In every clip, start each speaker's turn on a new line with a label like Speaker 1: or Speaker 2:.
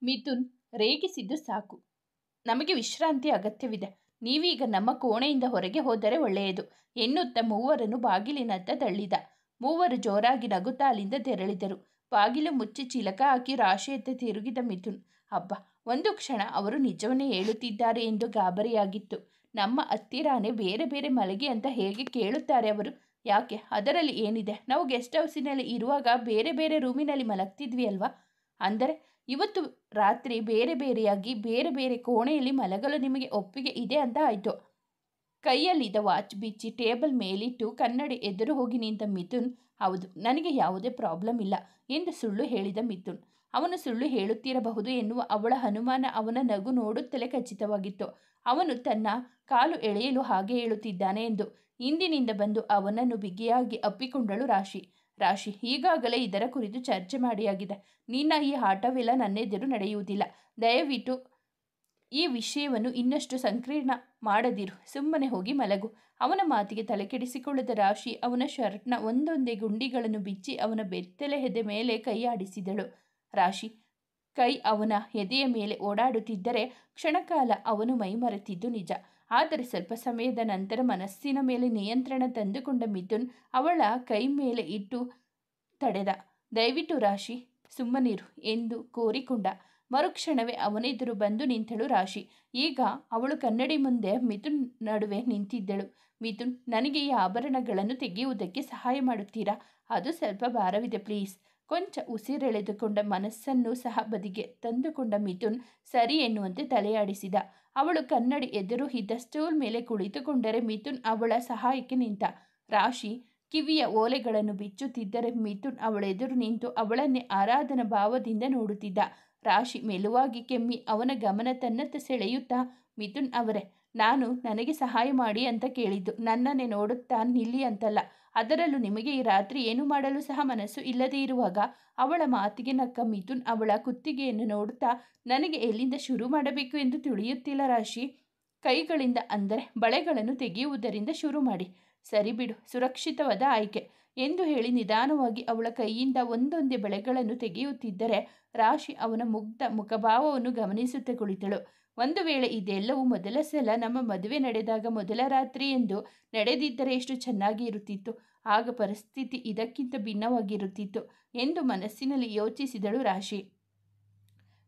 Speaker 1: ಮಿಥುನ್ ರೇಗಿಸಿದ್ದು ಸಾಕು. ನಮಗೆ ವಿಶ್ರಾಂತಿ ಅಗತ್ಯವಿದೆ. ನೀವೀಗ ನಮ್ಮ ಕೋಣೆಯಿಂದ ಹೊರಗೆ ಹೋದರೆ ಒಳ್ಳೆಯದು ಎನ್ನುತ್ತಾ ಮೂವರನ್ನು ಬಾಗಿಲಿನತ್ತ ತಳ್ಳಿದ. ಮೂವರು ಜೋರಾಗಿ ನಗುತ್ತಾ ಅಲ್ಲಿಂದ ತೆರಳಿದರು. ಬಾಗಿಲು ಮುಚ್ಚಿ ಚಿಲಕ ಹಾಕಿ ರಾಶಿಯತ್ತ ತಿರುಗಿದ ಮಿಥುನ್. ಹಬ್ಬ, ಒಂದು ಕ್ಷಣ ಅವರು ನಿಜವನ್ನೇ ಹೇಳುತ್ತಿದ್ದಾರೆ ಎಂದು ಗಾಬರಿಯಾಗಿತ್ತು. ನಮ್ಮ ಹತ್ತಿರಾನೇ ಬೇರೆ ಬೇರೆ ಮಲಗಿ ಅಂತ ಹೇಗೆ ಕೇಳುತ್ತಾರೆ ಅವರು? ಯಾಕೆ? ಅದರಲ್ಲಿ ಏನಿದೆ? ನಾವು ಗೆಸ್ಟ್ ಹೌಸಿನಲ್ಲಿ ಇರುವಾಗ ಬೇರೆ ಬೇರೆ ರೂಮಿನಲ್ಲಿ ಮಲಗ್ತಿದ್ವಿ ಅಲ್ವಾ? ಅಂದರೆ ಇವತ್ತು ರಾತ್ರಿ ಬೇರೆ ಬೇರೆಯಾಗಿ ಬೇರೆ ಬೇರೆ ಕೋಣೆಯಲ್ಲಿ ಮಲಗಲು ನಿಮಗೆ ಒಪ್ಪಿಗೆ ಇದೆ ಅಂತ ಆಯಿತು. ಕೈಯಲ್ಲಿದ್ದ ವಾಚ್ ಬಿಚ್ಚಿ ಟೇಬಲ್ ಮೇಲಿಟ್ಟು ಕನ್ನಡಿ ಎದುರು ಹೋಗಿ ನಿಂತ ಮಿಥುನ್. ಹೌದು, ನನಗೆ ಯಾವುದೇ ಪ್ರಾಬ್ಲಮ್ ಇಲ್ಲ ಎಂದು ಸುಳ್ಳು ಹೇಳಿದ ಮಿಥುನ್. ಅವನು ಸುಳ್ಳು ಹೇಳುತ್ತಿರಬಹುದು ಎನ್ನುವ ಅವಳ ಅನುಮಾನ ಅವನ ನಗು ನೋಡುತ್ತಲೇ ಖಚಿತವಾಗಿತ್ತು. ಅವನು ತನ್ನ ಕಾಲು ಎಳೆಯಲು ಹಾಗೆ ಹೇಳುತ್ತಿದ್ದಾನೆ ಎಂದು. ಹಿಂದಿನಿಂದ ಬಂದು ಅವನನ್ನು ಬಿಗಿಯಾಗಿ ಅಪ್ಪಿಕೊಂಡಳು ರಾಶಿ. ರಾಶಿ, ಈಗಾಗಲೇ ಇದರ ಕುರಿತು ಚರ್ಚೆ ಮಾಡಿಯಾಗಿದೆ. ನಿನ್ನ ಈ ಆಟವೆಲ್ಲ ನನ್ನೆದುರು ನಡೆಯುವುದಿಲ್ಲ. ದಯವಿಟ್ಟು ಈ ವಿಷಯವನ್ನು ಇನ್ನಷ್ಟು ಸಂಕೀರ್ಣ ಮಾಡದಿರು. ಸುಮ್ಮನೆ ಹೋಗಿ ಮಲಗು. ಅವನ ಮಾತಿಗೆ ತಲೆಕೆಡಿಸಿಕೊಳ್ಳದ ರಾಶಿ ಅವನ ಶರ್ಟ್ನ ಒಂದೊಂದೇ ಗುಂಡಿಗಳನ್ನು ಬಿಚ್ಚಿ ಅವನ ಬೆತ್ತಲೆ ಎದೆ ಮೇಲೆ ಕೈ ಆಡಿಸಿದಳು. ರಾಶಿ ಕೈ ಅವನ ಎದೆಯ ಮೇಲೆ ಓಡಾಡುತ್ತಿದ್ದರೆ ಕ್ಷಣಕಾಲ ಅವನು ಮೈಮರೆತಿದ್ದು ನಿಜ. ಆದರೆ ಸ್ವಲ್ಪ ಸಮಯದ ನಂತರ ಮನಸ್ಸಿನ ಮೇಲೆ ನಿಯಂತ್ರಣ ತಂದುಕೊಂಡ ಮಿಥುನ್ ಅವಳ ಕೈ ಮೇಲೆ ಇಟ್ಟು ತಡೆದ. ದಯವಿಟ್ಟು ರಾಶಿ ಸುಮ್ಮನಿರು ಎಂದು ಕೋರಿಕೊಂಡ. ಮರುಕ್ಷಣವೇ ಅವನೆದುರು ಬಂದು ನಿಂತಳು ರಾಶಿ. ಈಗ ಅವಳು ಕನ್ನಡಿ ಮುಂದೆ ಮಿಥುನ್ ನಡುವೆ ನಿಂತಿದ್ದಳು. ಮಿಥುನ್, ನನಗೆ ಈ ಆಭರಣಗಳನ್ನು ತೆಗೆಯುವುದಕ್ಕೆ ಸಹಾಯ ಮಾಡುತ್ತೀರಾ? ಅದು ಸ್ವಲ್ಪ ಭಾರವಿದೆ ಪ್ಲೀಸ್. ಕೊಂಚ ಉಸಿರೆಳೆದುಕೊಂಡ ಮನಸ್ಸನ್ನು ಸಹ ಬದಿಗೆ ತಂದುಕೊಂಡ ಮಿಥುನ್ ಸರಿ ಎನ್ನುವಂತೆ ತಲೆಯಾಡಿಸಿದ. ಅವಳು ಕನ್ನಡಿ ಎದುರು ಇದ್ದ ಸ್ಟೂಲ್ ಮೇಲೆ ಕುಳಿತುಕೊಂಡರೆ ಮಿಥುನ್ ಅವಳ ಸಹಾಯಕ್ಕೆ ನಿಂತ. ರಾಶಿ ಕಿವಿಯ ಓಲೆಗಳನ್ನು ಬಿಚ್ಚುತ್ತಿದ್ದರೆ ಮಿಥುನ್ ಅವಳೆದುರು ನಿಂತು ಅವಳನ್ನೇ ಆರಾಧನಾ ಭಾವದಿಂದ ನೋಡುತ್ತಿದ್ದ. ರಾಶಿ ಮೆಲುವಾಗಿ ಕೆಮ್ಮಿ ಅವನ ಗಮನ ತನ್ನತ್ತ ಸೆಳೆಯುತ್ತಾ, ಮಿಥುನ್ ಅವರೇ, ನಾನು ನನಗೆ ಸಹಾಯ ಮಾಡಿ ಅಂತ ಕೇಳಿದ್ದು. ನನ್ನನ್ನೇ ನೋಡುತ್ತಾ ನಿಲ್ಲಿ ಅಂತಲ್ಲ. ಅದರಲ್ಲೂ ನಿಮಗೆ ಈ ರಾತ್ರಿ ಏನು ಮಾಡಲು ಸಹ ಮನಸ್ಸು ಇಲ್ಲದೇ ಇರುವಾಗ. ಅವಳ ಮಾತಿಗೆ ನಕ್ಕ ಮಿಥುನ್ ಅವಳ ಕುತ್ತಿಗೆಯನ್ನು ನೋಡುತ್ತಾ, ನನಗೆ ಎಲ್ಲಿಂದ ಶುರು ಮಾಡಬೇಕು ಎಂದು ತಿಳಿಯುತ್ತಿಲ್ಲ ರಾಶಿ. ಕೈಗಳಿಂದ ಅಂದರೆ ಬಳೆಗಳನ್ನು ತೆಗೆಯುವುದರಿಂದ ಶುರು ಮಾಡಿ. ಸರಿ ಬಿಡು, ಸುರಕ್ಷಿತವಾದ ಆಯ್ಕೆ ಎಂದು ಹೇಳಿ ನಿಧಾನವಾಗಿ ಅವಳ ಕೈಯಿಂದ ಒಂದೊಂದೇ ಬಳೆಗಳನ್ನು ತೆಗೆಯುತ್ತಿದ್ದರೆ ರಾಶಿ ಅವನ ಮುಗ್ಧ ಮುಖಭಾವವನ್ನು ಗಮನಿಸುತ್ತಾ ಕುಳಿತಳು. ಒಂದು ವೇಳೆ ಇದೆಲ್ಲವೂ ಮೊದಲ ಸಲ ನಮ್ಮ ಮದುವೆ ನಡೆದಾಗ ಮೊದಲ ರಾತ್ರಿ ಎಂದು ನಡೆದಿದ್ದರೆ ಎಷ್ಟು ಚೆನ್ನಾಗಿ ಇರುತ್ತಿತ್ತು. ಆಗ ಪರಿಸ್ಥಿತಿ ಇದಕ್ಕಿಂತ ಭಿನ್ನವಾಗಿರುತ್ತಿತ್ತು ಎಂದು ಮನಸ್ಸಿನಲ್ಲಿ ಯೋಚಿಸಿದಳು ರಾಶಿ.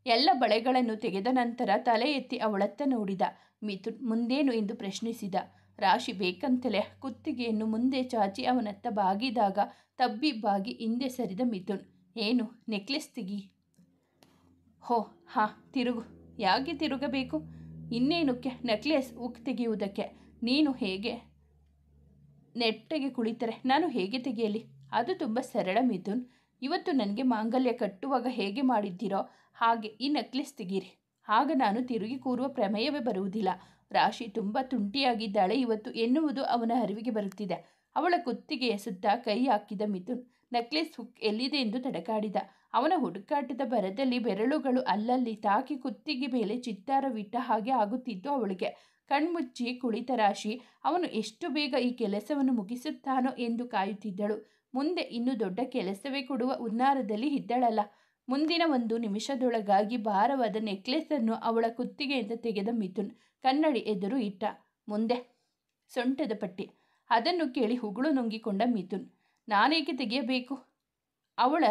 Speaker 1: ಎಲ್ಲ ಬಳೆಗಳನ್ನು ತೆಗೆದ ನಂತರ ತಲೆ ಎತ್ತಿ ಅವಳತ್ತ ನೋಡಿದ ಮಿಥುನ್. ಮುಂದೇನು ಎಂದು ಪ್ರಶ್ನಿಸಿದ. ರಾಶಿ ಬೇಕಂತಲೇ ಕುತ್ತಿಗೆಯನ್ನು ಮುಂದೆ ಚಾಚಿ ಅವನತ್ತ ಬಾಗಿದಾಗ ತಬ್ಬಿ ಬಾಗಿ ಹಿಂದೆ ಸರಿದ ಮಿಥುನ್. ಏನು? ನೆಕ್ಲೆಸ್ ತೆಗಿ. ಹೋ ಹಾ, ತಿರುಗು. ಯಾಕೆ ತಿರುಗಬೇಕು? ಇನ್ನೇನಕ್ಕೆ? ನೆಕ್ಲೆಸ್ ಉಕ್ ತೆಗೆಯುವುದಕ್ಕೆ. ನೀನು ಹೇಗೆ ನೆಟ್ಟಗೆ ಕುಳಿತರೆ ನಾನು ಹೇಗೆ ತೆಗೆಯಲಿ? ಅದು ತುಂಬ ಸರಳ ಮಿಥುನ್. ಇವತ್ತು ನನಗೆ ಮಾಂಗಲ್ಯ ಕಟ್ಟುವಾಗ ಹೇಗೆ ಮಾಡಿದ್ದೀರೋ ಹಾಗೆ ಈ ನೆಕ್ಲೆಸ್ ತೆಗೀರಿ. ಆಗ ನಾನು ತಿರುಗಿ ಕೂರುವ ಪ್ರಮೇಯವೇ ಬರುವುದಿಲ್ಲ. ರಾಶಿ ತುಂಬ ತುಂಟಿಯಾಗಿದ್ದಾಳೆ ಇವತ್ತು ಎನ್ನುವುದು ಅವನ ಅರಿವಿಗೆ ಬರುತ್ತಿದೆ. ಅವಳ ಕುತ್ತಿಗೆಯ ಸುತ್ತ ಕೈ ಹಾಕಿದ ಮಿಥುನ್ ನೆಕ್ಲೆಸ್ ಹುಕ್ ಎಲ್ಲಿದೆ ಎಂದು ತಡಕಾಡಿದ. ಅವನ ಹುಡುಕಾಟದ ಭರದಲ್ಲಿ ಬೆರಳುಗಳು ಅಲ್ಲಲ್ಲಿ ತಾಕಿ ಕುತ್ತಿಗೆ ಮೇಲೆ ಚಿತ್ತಾರವಿಟ್ಟ ಹಾಗೆ ಆಗುತ್ತಿತ್ತು ಅವಳಿಗೆ. ಕಣ್ಮುಚ್ಚಿ ಕುಳಿತ ರಾಶಿ ಅವನು ಎಷ್ಟು ಬೇಗ ಈ ಕೆಲಸವನ್ನು ಮುಗಿಸುತ್ತಾನೋ ಎಂದು ಕಾಯುತ್ತಿದ್ದಳು. ಮುಂದೆ ಇನ್ನೂ ದೊಡ್ಡ ಕೆಲಸವೇ ಕೊಡುವ ಹುನ್ನಾರದಲ್ಲಿ ಇದ್ದಳಲ್ಲ. ಮುಂದಿನ ಒಂದು ನಿಮಿಷದೊಳಗಾಗಿ ಭಾರವಾದ ನೆಕ್ಲೆಸನ್ನು ಅವಳ ಕುತ್ತಿಗೆಯಿಂದ ತೆಗೆದ ಮಿಥುನ್ ಕನ್ನಡಿ ಎದುರು ಇಟ್ಟ. ಮುಂದೆ ಸೊಂಟದ ಪಟ್ಟಿ. ಅದನ್ನು ಕೇಳಿ ಹುಗುಳು ನುಂಗಿಕೊಂಡ ಮಿಥುನ್. ನಾನೇಕೆ ತೆಗೆಯಬೇಕು? ಅವಳ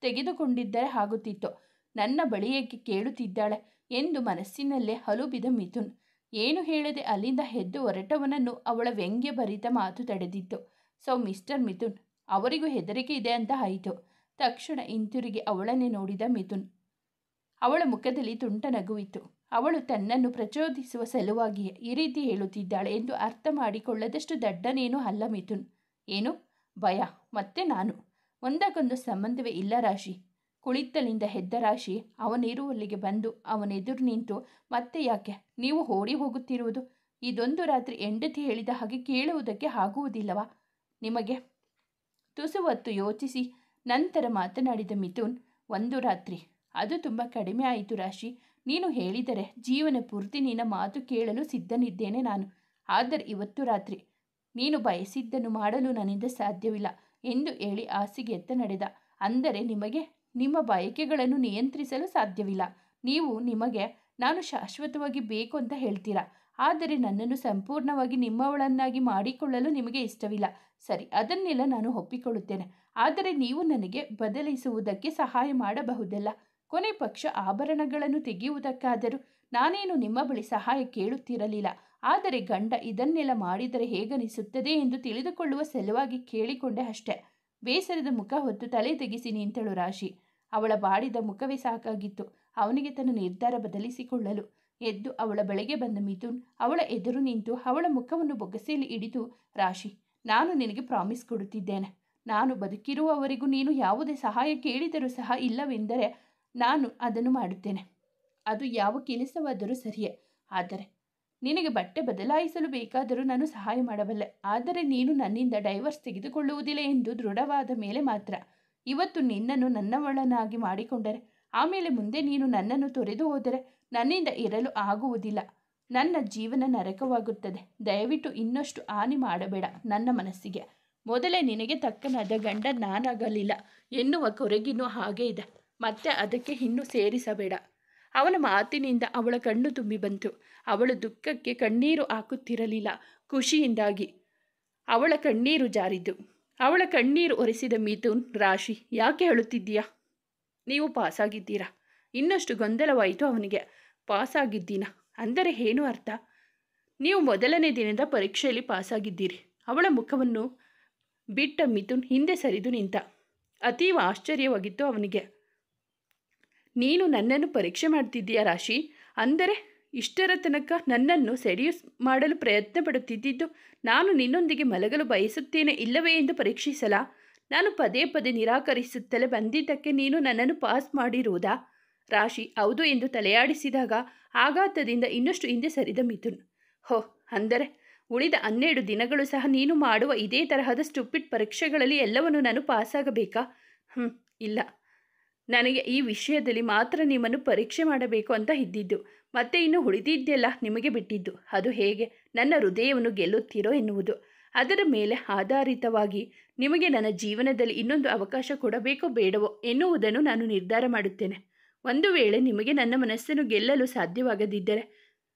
Speaker 1: ತೆಗೆದುಕೊಂಡಿದ್ದರೆ ಆಗುತ್ತಿತ್ತು. ನನ್ನ ಬಳಿ ಏಕೆ ಕೇಳುತ್ತಿದ್ದಾಳೆ ಎಂದು ಮನಸ್ಸಿನಲ್ಲೇ ಹಲುಬಿದ ಮಿಥುನ್. ಏನು ಹೇಳದೆ ಅಲ್ಲಿಂದ ಎದ್ದು ಹೊರಟವನನ್ನು ಅವಳ ವ್ಯಂಗ್ಯ ಭರಿತ ಮಾತು ತಡೆದಿತ್ತು. ಸೊ ಮಿಸ್ಟರ್ ಮಿಥುನ್, ಅವರಿಗೂ ಹೆದರಿಕೆ ಇದೆ ಅಂತ ಆಯಿತು. ತಕ್ಷಣ ಹಿಂತಿರುಗಿ ಅವಳನ್ನೇ ನೋಡಿದ ಮಿಥುನ್. ಅವಳ ಮುಖದಲ್ಲಿ ತುಂಟ ನಗುವಿತ್ತು. ಅವಳು ತನ್ನನ್ನು ಪ್ರಚೋದಿಸುವ ಸಲುವಾಗಿಯೇ ಈ ರೀತಿ ಹೇಳುತ್ತಿದ್ದಾಳೆ ಎಂದು ಅರ್ಥ ಮಾಡಿಕೊಳ್ಳದಷ್ಟು ದಡ್ಡನೇನೂ ಅಲ್ಲ ಮಿಥುನ್. ಏನು? ಭಯ? ಮತ್ತೆ ನಾನು? ಒಂದಕ್ಕೊಂದು ಸಂಬಂಧವೇ ಇಲ್ಲ ರಾಶಿ. ಕುಳಿತಲಿಂದ ಎದ್ದ ರಾಶಿ ಅವನಿರುವಲ್ಲಿಗೆ ಬಂದು ಅವನೆದುರು ನಿಂತು, ಮತ್ತೆ ಯಾಕೆ ನೀವು ಓಡಿ ಹೋಗುತ್ತಿರುವುದು? ಇದೊಂದು ರಾತ್ರಿ ಹೆಂಡತಿ ಹೇಳಿದ ಹಾಗೆ ಕೇಳುವುದಕ್ಕೆ ಆಗುವುದಿಲ್ಲವಾ ನಿಮಗೆ? ತುಸು ಹೊತ್ತು ಯೋಚಿಸಿ ನಂತರ ಮಾತನಾಡಿದ ಮಿಥುನ್. ಒಂದು ರಾತ್ರಿ, ಅದು ತುಂಬ ಕಡಿಮೆ ಆಯಿತು ರಾಶಿ. ನೀನು ಹೇಳಿದರೆ ಜೀವನ ಪೂರ್ತಿ ನಿನ್ನ ಮಾತು ಕೇಳಲು ಸಿದ್ಧನಿದ್ದೇನೆ ನಾನು. ಆದರೆ ಇವತ್ತು ರಾತ್ರಿ ನೀನು ಬಯಸಿದ್ದನ್ನು ಮಾಡಲು ನನ್ನಿಂದ ಸಾಧ್ಯವಿಲ್ಲ ಎಂದು ಹೇಳಿ ಹಾಸಿಗೆ ಎತ್ತ ನಡೆದ. ಅಂದರೆ ನಿಮಗೆ ನಿಮ್ಮ ಬಯಕೆಗಳನ್ನು ನಿಯಂತ್ರಿಸಲು ಸಾಧ್ಯವಿಲ್ಲ. ನೀವು ನಿಮಗೆ ನಾನು ಶಾಶ್ವತವಾಗಿ ಬೇಕು ಅಂತ ಹೇಳ್ತೀರಾ, ಆದರೆ ನನ್ನನ್ನು ಸಂಪೂರ್ಣವಾಗಿ ನಿಮ್ಮವಳನ್ನಾಗಿ ಮಾಡಿಕೊಳ್ಳಲು ನಿಮಗೆ ಇಷ್ಟವಿಲ್ಲ. ಸರಿ, ಅದನ್ನೆಲ್ಲ ನಾನು ಒಪ್ಪಿಕೊಳ್ಳುತ್ತೇನೆ. ಆದರೆ ನೀವು ನನಗೆ ಬದಲಿಸುವುದಕ್ಕೆ ಸಹಾಯ ಮಾಡಬಹುದಲ್ಲ. ಕೊನೆ ಪಕ್ಷ ಆಭರಣಗಳನ್ನು ತೆಗೆಯುವುದಕ್ಕಾದರೂ ನಾನೇನು ನಿಮ್ಮ ಬಳಿ ಸಹಾಯ ಕೇಳುತ್ತಿರಲಿಲ್ಲ. ಆದರೆ ಗಂಡ ಇದನ್ನೆಲ್ಲ ಮಾಡಿದರೆ ಹೇಗನಿಸುತ್ತದೆ ಎಂದು ತಿಳಿದುಕೊಳ್ಳುವ ಸಲುವಾಗಿ ಕೇಳಿಕೊಂಡೆ ಅಷ್ಟೆ. ಬೇಸರದ ಮುಖ ಹೊತ್ತು ತಲೆ ತೆಗೆಸಿ ನಿಂತಳು ರಾಶಿ. ಅವಳ ಬಾಡಿದ ಮುಖವೇ ಸಾಕಾಗಿತ್ತು ಅವನಿಗೆ ತನ್ನ ನಿರ್ಧಾರ ಬದಲಿಸಿಕೊಳ್ಳಲು. ಎದ್ದು ಅವಳ ಬಳಿಗೆ ಬಂದ ಮಿಥುನ್ ಅವಳ ಎದುರು ನಿಂತು ಅವಳ ಮುಖವನ್ನು ಬೊಗಸೆಯಲ್ಲಿ ಹಿಡಿದು, ರಾಶಿ, ನಾನು ನಿನಗೆ ಪ್ರಾಮಿಸ್ ಕೊಡುತ್ತಿದ್ದೇನೆ. ನಾನು ಬದುಕಿರುವವರೆಗೂ ನೀನು ಯಾವುದೇ ಸಹಾಯ ಕೇಳಿದರೂ ಸಹ ಇಲ್ಲವೆಂದರೆ ನಾನು ಅದನ್ನು ಮಾಡುತ್ತೇನೆ. ಅದು ಯಾವ ಕೆಲಸವಾದರೂ ಸರಿಯೇ. ಆದರೆ ನಿನಗೆ ಬಟ್ಟೆ ಬದಲಾಯಿಸಲು ಬೇಕಾದರೂ ನಾನು ಸಹಾಯ ಮಾಡಬಲ್ಲೆ. ಆದರೆ ನೀನು ನನ್ನಿಂದ ಡೈವರ್ಸ್ ತೆಗೆದುಕೊಳ್ಳುವುದಿಲ್ಲ ಎಂದು ದೃಢವಾದ ಮೇಲೆ ಮಾತ್ರ. ಇವತ್ತು ನಿನ್ನನ್ನು ನನ್ನವಳನಾಗಿ ಮಾಡಿಕೊಂಡರೆ ಆಮೇಲೆ ಮುಂದೆ ನೀನು ನನ್ನನ್ನು ತೊರೆದು ಹೋದರೆ ನನ್ನಿಂದ ಇರಲು ಆಗುವುದಿಲ್ಲ. ನನ್ನ ಜೀವನ ನರಕವಾಗುತ್ತದೆ. ದಯವಿಟ್ಟು ಇನ್ನಷ್ಟು ಹಾನಿ ಮಾಡಬೇಡ ನನ್ನ ಮನಸ್ಸಿಗೆ. ಮೊದಲೇ ನಿನಗೆ ತಕ್ಕನಾದ ಗಂಡ ನಾನಾಗಲಿಲ್ಲ ಎನ್ನುವ ಕೊರಗಿನೂ ಹಾಗೆ ಇದೆ. ಮತ್ತೆ ಅದಕ್ಕೆ ಇನ್ನೂ ಸೇರಿಸಬೇಡ. ಅವನ ಮಾತಿನಿಂದ ಅವಳ ಕಣ್ಣು ತುಂಬಿ ಬಂತು. ಅವಳು ದುಃಖಕ್ಕೆ ಕಣ್ಣೀರು ಹಾಕುತ್ತಿರಲಿಲ್ಲ, ಖುಷಿಯಿಂದಾಗಿ ಅವಳ ಕಣ್ಣೀರು ಜಾರಿದ್ದು. ಅವಳ ಕಣ್ಣೀರು ಒರೆಸಿದ ಮಿಥುನ್, ರಾಶಿ, ಯಾಕೆ ಅಳುತ್ತಿದ್ದೀಯಾ? ನೀವು ಪಾಸಾಗಿದ್ದೀರಾ? ಇನ್ನಷ್ಟು ಗೊಂದಲವಾಯಿತು ಅವನಿಗೆ. ಪಾಸಾಗಿದ್ದೀನಾ ಅಂದರೆ ಏನು ಅರ್ಥ? ನೀವು ಮೊದಲನೇ ದಿನದ ಪರೀಕ್ಷೆಯಲ್ಲಿ ಪಾಸಾಗಿದ್ದೀರಿ. ಅವಳ ಮುಖವನ್ನು ಬಿಟ್ಟ ಮಿಥುನ್ ಹಿಂದೆ ಸರಿದು ನಿಂತ. ಅತೀವ ಆಶ್ಚರ್ಯವಾಗಿತ್ತು ಅವನಿಗೆ. ನೀನು ನನ್ನನ್ನು ಪರೀಕ್ಷೆ ಮಾಡ್ತಿದ್ದೀಯಾ ರಾಶಿ? ಅಂದರೆ ಇಷ್ಟರ ತನಕ ನನ್ನನ್ನು ಸೆಡ್ಯೂಸ್ ಮಾಡಲು ಪ್ರಯತ್ನ ಪಡುತ್ತಿದ್ದು ನಾನು ನಿನ್ನೊಂದಿಗೆ ಮಲಗಲು ಬಯಸುತ್ತೇನೆ ಇಲ್ಲವೇ ಎಂದು ಪರೀಕ್ಷಿಸಲಾ? ನಾನು ಪದೇ ಪದೇ ನಿರಾಕರಿಸುತ್ತಲೇ ಬಂದಿದ್ದಕ್ಕೆ ನೀನು ನನ್ನನ್ನು ಪಾಸ್ ಮಾಡಿರುವುದಾ? ರಾಶಿ ಹೌದು ಎಂದು ತಲೆಯಾಡಿಸಿದಾಗ ಆಘಾತದಿಂದ ಇನ್ನಷ್ಟು ಹಿಂದೆ ಸರಿದ ಮಿಥುನ್. ಹೋ, ಅಂದರೆ ಉಳಿದ 12 ದಿನಗಳು ಸಹ ನೀನು ಮಾಡುವ ಇದೇ ತರಹದ ಸ್ಟುಪಿಡ್ ಪರೀಕ್ಷೆಗಳಲ್ಲಿ ಎಲ್ಲವನ್ನು ನಾನು ಪಾಸಾಗಬೇಕಾ? ಇಲ್ಲ, ನನಗೆ ಈ ವಿಷಯದಲ್ಲಿ ಮಾತ್ರ ನಿಮ್ಮನ್ನು ಪರೀಕ್ಷೆ ಮಾಡಬೇಕು ಅಂತ ಇದ್ದಿದ್ದು. ಮತ್ತೆ ಇನ್ನು ಉಳಿದಿದ್ದೆಲ್ಲ ನಿಮಗೆ ಬಿಟ್ಟಿದ್ದು. ಅದು ಹೇಗೆ ನನ್ನ ಹೃದಯವನ್ನು ಗೆಲ್ಲುತ್ತೀರೋ ಎನ್ನುವುದು. ಅದರ ಮೇಲೆ ಆಧಾರಿತವಾಗಿ ನಿಮಗೆ ನನ್ನ ಜೀವನದಲ್ಲಿ ಇನ್ನೊಂದು ಅವಕಾಶ ಕೊಡಬೇಕೋ ಬೇಡವೋ ಎನ್ನುವುದನ್ನು ನಾನು ನಿರ್ಧಾರ ಮಾಡುತ್ತೇನೆ. ಒಂದು ವೇಳೆ ನಿಮಗೆ ನನ್ನ ಮನಸ್ಸನ್ನು ಗೆಲ್ಲಲು ಸಾಧ್ಯವಾಗದಿದ್ದರೆ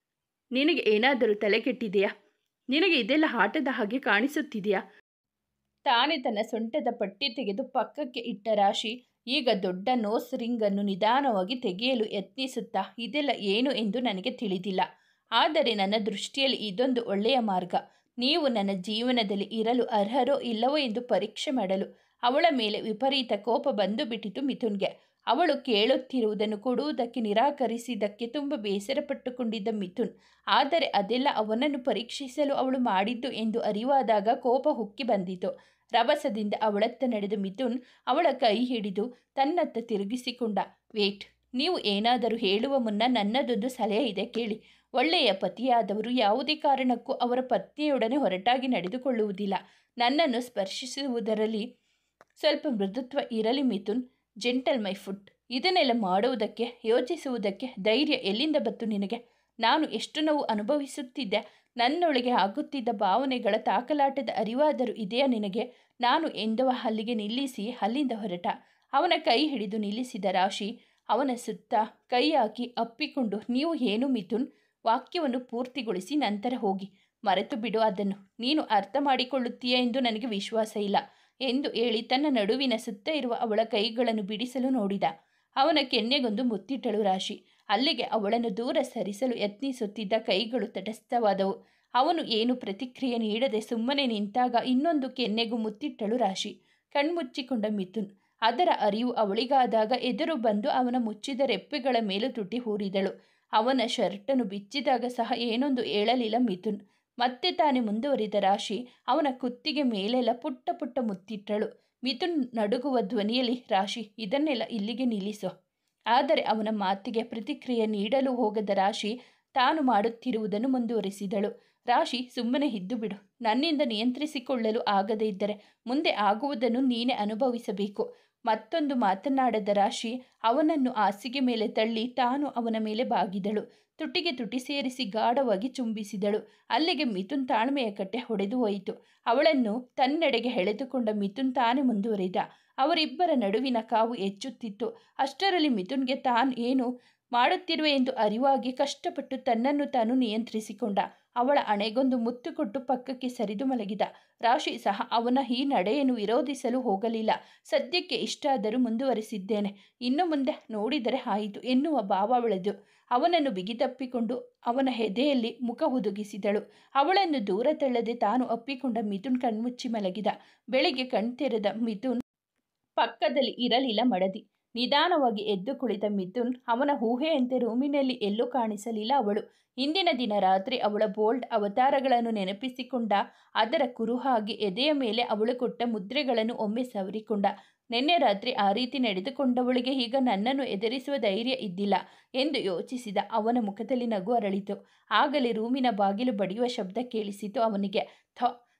Speaker 1: ನಿನಗೆ ಏನಾದರೂ ತಲೆ ಕೆಟ್ಟಿದೆಯಾ? ನಿನಗೆ ಇದೆಲ್ಲ ಆಟದ ಹಾಗೆ ಕಾಣಿಸುತ್ತಿದೆಯಾ? ತಾನೇ ತನ್ನ ಸೊಂಟದ ಪಟ್ಟಿ ತೆಗೆದು ಪಕ್ಕಕ್ಕೆ ಇಟ್ಟ ರಾಶಿ ಈಗ ದೊಡ್ಡ ನೋಸ್ ರಿಂಗನ್ನು ನಿಧಾನವಾಗಿ ತೆಗೆಯಲು ಯತ್ನಿಸುತ್ತಾ, ಇದೆಲ್ಲ ಏನು ಎಂದು ನನಗೆ ತಿಳಿದಿಲ್ಲ. ಆದರೆ ನನ್ನ ದೃಷ್ಟಿಯಲ್ಲಿ ಇದೊಂದು ಒಳ್ಳೆಯ ಮಾರ್ಗ. ನೀವು ನನ್ನ ಜೀವನದಲ್ಲಿ ಇರಲು ಅರ್ಹರೋ ಇಲ್ಲವೋ ಎಂದು ಪರೀಕ್ಷೆ ಮಾಡಲು. ಅವಳ ಮೇಲೆ ವಿಪರೀತ ಕೋಪ ಬಂದು ಬಿಟ್ಟಿತು ಮಿಥುನ್ಗೆ. ಅವಳು ಕೇಳುತ್ತಿರುವುದನ್ನು ಕೊಡುವುದಕ್ಕೆ ನಿರಾಕರಿಸಿದ್ದಕ್ಕೆ ತುಂಬ ಬೇಸರ ಪಟ್ಟುಕೊಂಡಿದ್ದ ಮಿಥುನ್. ಆದರೆ ಅದೆಲ್ಲ ಅವನನ್ನು ಪರೀಕ್ಷಿಸಲು ಅವಳು ಮಾಡಿದ್ದು ಎಂದು ಅರಿವಾದಾಗ ಕೋಪ ಉಕ್ಕಿ ಬಂದಿತು. ರಭಸದಿಂದ ಅವಳತ್ತ ನಡೆದ ಮಿಥುನ್ ಅವಳ ಕೈ ಹಿಡಿದು ತನ್ನತ್ತ ತಿರುಗಿಸಿಕೊಂಡ. ವೇಟ್, ನೀವು ಏನಾದರೂ ಹೇಳುವ ಮುನ್ನ ನನ್ನದೊಂದು ಸಲಹೆ ಇದೆ ಕೇಳಿ. ಒಳ್ಳೆಯ ಪತಿಯಾದವರು ಯಾವುದೇ ಕಾರಣಕ್ಕೂ ಅವರ ಪತ್ನಿಯೊಡನೆ ಹೊರಟಾಗಿ ನಡೆದುಕೊಳ್ಳುವುದಿಲ್ಲ. ನನ್ನನ್ನು ಸ್ಪರ್ಶಿಸುವುದರಲ್ಲಿ ಸ್ವಲ್ಪ ಮೃದುತ್ವ ಇರಲಿ ಮಿಥುನ್. Gentle my foot. ಇದನ್ನೆಲ್ಲ ಮಾಡುವುದಕ್ಕೆ, ಯೋಚಿಸುವುದಕ್ಕೆ ಧೈರ್ಯ ಎಲ್ಲಿಂದ ಬಂತು ನಿನಗೆ? ನಾನು ಎಷ್ಟು ನೋವು ಅನುಭವಿಸುತ್ತಿದ್ದೆ. ನನ್ನೊಳಗೆ ಆಗುತ್ತಿದ್ದ ಭಾವನೆಗಳ ತಾಕಲಾಟದ ಅರಿವಾದರೂ ಇದೆಯಾ ನಿನಗೆ? ನಾನು ಎಂದವ ಅಲ್ಲಿಗೆ ನಿಲ್ಲಿಸಿ ಅಲ್ಲಿಂದ ಹೊರಟ. ಅವನ ಕೈ ಹಿಡಿದು ನಿಲ್ಲಿಸಿದ ರಾಶಿ ಅವನ ಸುತ್ತ ಕೈ ಹಾಕಿ ಅಪ್ಪಿಕೊಂಡು, ನೀವು ಏನು ಮಿಥುನ್? ವಾಕ್ಯವನ್ನು ಪೂರ್ತಿಗೊಳಿಸಿ ನಂತರ ಹೋಗಿ. ಮರೆತು ಬಿಡು ಅದನ್ನು. ನೀನು ಅರ್ಥ ಮಾಡಿಕೊಳ್ಳುತ್ತೀಯ ಎಂದು ನನಗೆ ವಿಶ್ವಾಸ ಇಲ್ಲ ಎಂದು ಹೇಳಿ ತನ್ನ ನಡುವಿನ ಸುತ್ತ ಇರುವ ಅವಳ ಕೈಗಳನ್ನು ಬಿಡಿಸಲು ನೋಡಿದ. ಅವನ ಕೆನ್ನೆಗೊಂದು ಮುತ್ತಿಟ್ಟಳು ರಾಶಿ. ಅಲ್ಲಿಗೆ ಅವಳನ್ನು ದೂರ ಸರಿಸಲು ಯತ್ನಿಸುತ್ತಿದ್ದ ಕೈಗಳು ತಟಸ್ಥವಾದವು. ಅವನು ಏನು ಪ್ರತಿಕ್ರಿಯೆ ನೀಡದೆ ಸುಮ್ಮನೆ ನಿಂತಾಗ ಇನ್ನೊಂದು ಕೆನ್ನೆಗೂ ಮುತ್ತಿಟ್ಟಳು ರಾಶಿ. ಕಣ್ಮುಚ್ಚಿಕೊಂಡ ಮಿಥುನ್. ಅದರ ಅರಿವು ಅವಳಿಗಾದಾಗ ಎದುರು ಬಂದು ಅವನ ಮುಚ್ಚಿದ ರೆಪ್ಪೆಗಳ ಮೇಲೂ ತುಟಿ ಹೂರಿದಳು. ಅವನ ಶರ್ಟನ್ನು ಬಿಚ್ಚಿದಾಗ ಸಹ ಏನೊಂದು ಹೇಳಲಿಲ್ಲ ಮಿಥುನ್. ಮತ್ತೆ ತಾನೇ ಮುಂದುವರಿದ ರಾಶಿ ಅವನ ಕುತ್ತಿಗೆ ಮೇಲೆಲ್ಲ ಪುಟ್ಟ ಪುಟ್ಟ ಮುತ್ತಿಟ್ಟಳು. ಮಿಥುನ್ ನಡುಗುವ ಧ್ವನಿಯಲ್ಲಿ, ರಾಶಿ, ಇದನ್ನೆಲ್ಲ ಇಲ್ಲಿಗೆ ನಿಲ್ಲಿಸು. ಆದರೆ ಅವನ ಮಾತಿಗೆ ಪ್ರತಿಕ್ರಿಯೆ ನೀಡಲು ಹೋಗದ ರಾಶಿ ತಾನು ಮಾಡುತ್ತಿರುವುದನ್ನು ಮುಂದುವರಿಸಿದಳು. ರಾಶಿ, ಸುಮ್ಮನೆ ಇದ್ದು ಬಿಡು. ನನ್ನಿಂದ ನಿಯಂತ್ರಿಸಿಕೊಳ್ಳಲು ಆಗದೇ ಇದ್ದರೆ ಮುಂದೆ ಆಗುವುದನ್ನು ನೀನೇ ಅನುಭವಿಸಬೇಕು. ಮತ್ತೊಂದು ಮಾತನಾಡದ ರಾಶಿ ಅವನನ್ನು ಹಾಸಿಗೆ ಮೇಲೆ ತಳ್ಳಿ ತಾನು ಅವನ ಮೇಲೆ ಬಾಗಿದಳು. ತುಟಿಗೆ ತುಟಿ ಸೇರಿಸಿ ಗಾಢವಾಗಿ ಚುಂಬಿಸಿದಳು. ಅಲ್ಲಿಗೆ ಮಿಥುನ್ ತಾಳ್ಮೆಯ ಕಟ್ಟೆ ಹೊಡೆದು ಹೋಯಿತು. ಅವಳನ್ನು ತನ್ನೆಡೆಗೆ ಎಳೆದುಕೊಂಡ ಮಿಥುನ್ ತಾನೇ ಮುಂದುವರಿದ. ಅವರಿಬ್ಬರ ನಡುವಿನ ಕಾವು ಹೆಚ್ಚುತ್ತಿತ್ತು. ಅಷ್ಟರಲ್ಲಿ ಮಿಥುನ್ಗೆ ತಾನು ಏನು ಮಾಡುತ್ತಿರುವೆ ಎಂದು ಅರಿವಾಗಿ ಕಷ್ಟಪಟ್ಟು ತನ್ನನ್ನು ತಾನು ನಿಯಂತ್ರಿಸಿಕೊಂಡ. ಅವಳ ಹಣೆಗೊಂದು ಮುತ್ತು ಕೊಟ್ಟು ಪಕ್ಕಕ್ಕೆ ಸರಿದು ಮಲಗಿದ. ರಾಶಿ ಸಹ ಅವನ ಈ ನಡೆಯನ್ನು ವಿರೋಧಿಸಲು ಹೋಗಲಿಲ್ಲ. ಸದ್ಯಕ್ಕೆ ಇಷ್ಟಾದರೂ ಮುಂದುವರಿಸಿದ್ದೇನೆ, ಇನ್ನು ಮುಂದೆ ನೋಡಿದರೆ ಆಯಿತು ಎನ್ನುವ ಭಾವ ಬೆಳೆದು ಅವನನ್ನು ಬಿಗಿದಪ್ಪಿಕೊಂಡು ಅವನ ಎದೆಯಲ್ಲಿ ಮುಖ ಹುದುಗಿಸಿದಳು. ಅವಳನ್ನು ದೂರ ತಳ್ಳದೆ ತಾನು ಅಪ್ಪಿಕೊಂಡ ಮಿಥುನ್ ಕಣ್ಮುಚ್ಚಿ ಮಲಗಿದ. ಬೆಳಿಗ್ಗೆ ಕಣ್ತೆರೆದ ಮಿಥುನ್ ಪಕ್ಕದಲ್ಲಿ ಇರಲಿಲ್ಲ ಮಡದಿ. ನಿಧಾನವಾಗಿ ಎದ್ದು ಕುಳಿತ ಮಿಥುನ್ ಅವನ ಊಹೆಯಂತೆ ರೂಮಿನಲ್ಲಿ ಎಲ್ಲೂ ಕಾಣಿಸಲಿಲ್ಲ ಅವಳು. ಹಿಂದಿನ ದಿನ ರಾತ್ರಿ ಅವಳ ಬೋಲ್ಡ್ ಅವತಾರಗಳನ್ನು ನೆನಪಿಸಿಕೊಂಡ. ಅದರ ಕುರುಹಾಗಿ ಎದೆಯ ಮೇಲೆ ಅವಳು ಕೊಟ್ಟ ಮುದ್ರೆಗಳನ್ನು ಒಮ್ಮೆ ಸವರಿಕೊಂಡ. ನಿನ್ನೆ ರಾತ್ರಿ ಆ ರೀತಿ ನಡೆದುಕೊಂಡವಳಿಗೆ ಈಗ ನನ್ನನ್ನು ಎದುರಿಸುವ ಧೈರ್ಯ ಇದ್ದಿಲ್ಲ ಎಂದು ಯೋಚಿಸಿದ. ಅವನ ಮುಖದಲ್ಲಿ ನಗು ಅರಳಿತು. ಆಗಲೇ ರೂಮಿನ ಬಾಗಿಲು ಬಡಿಯುವ ಶಬ್ದ ಕೇಳಿಸಿತು ಅವನಿಗೆ.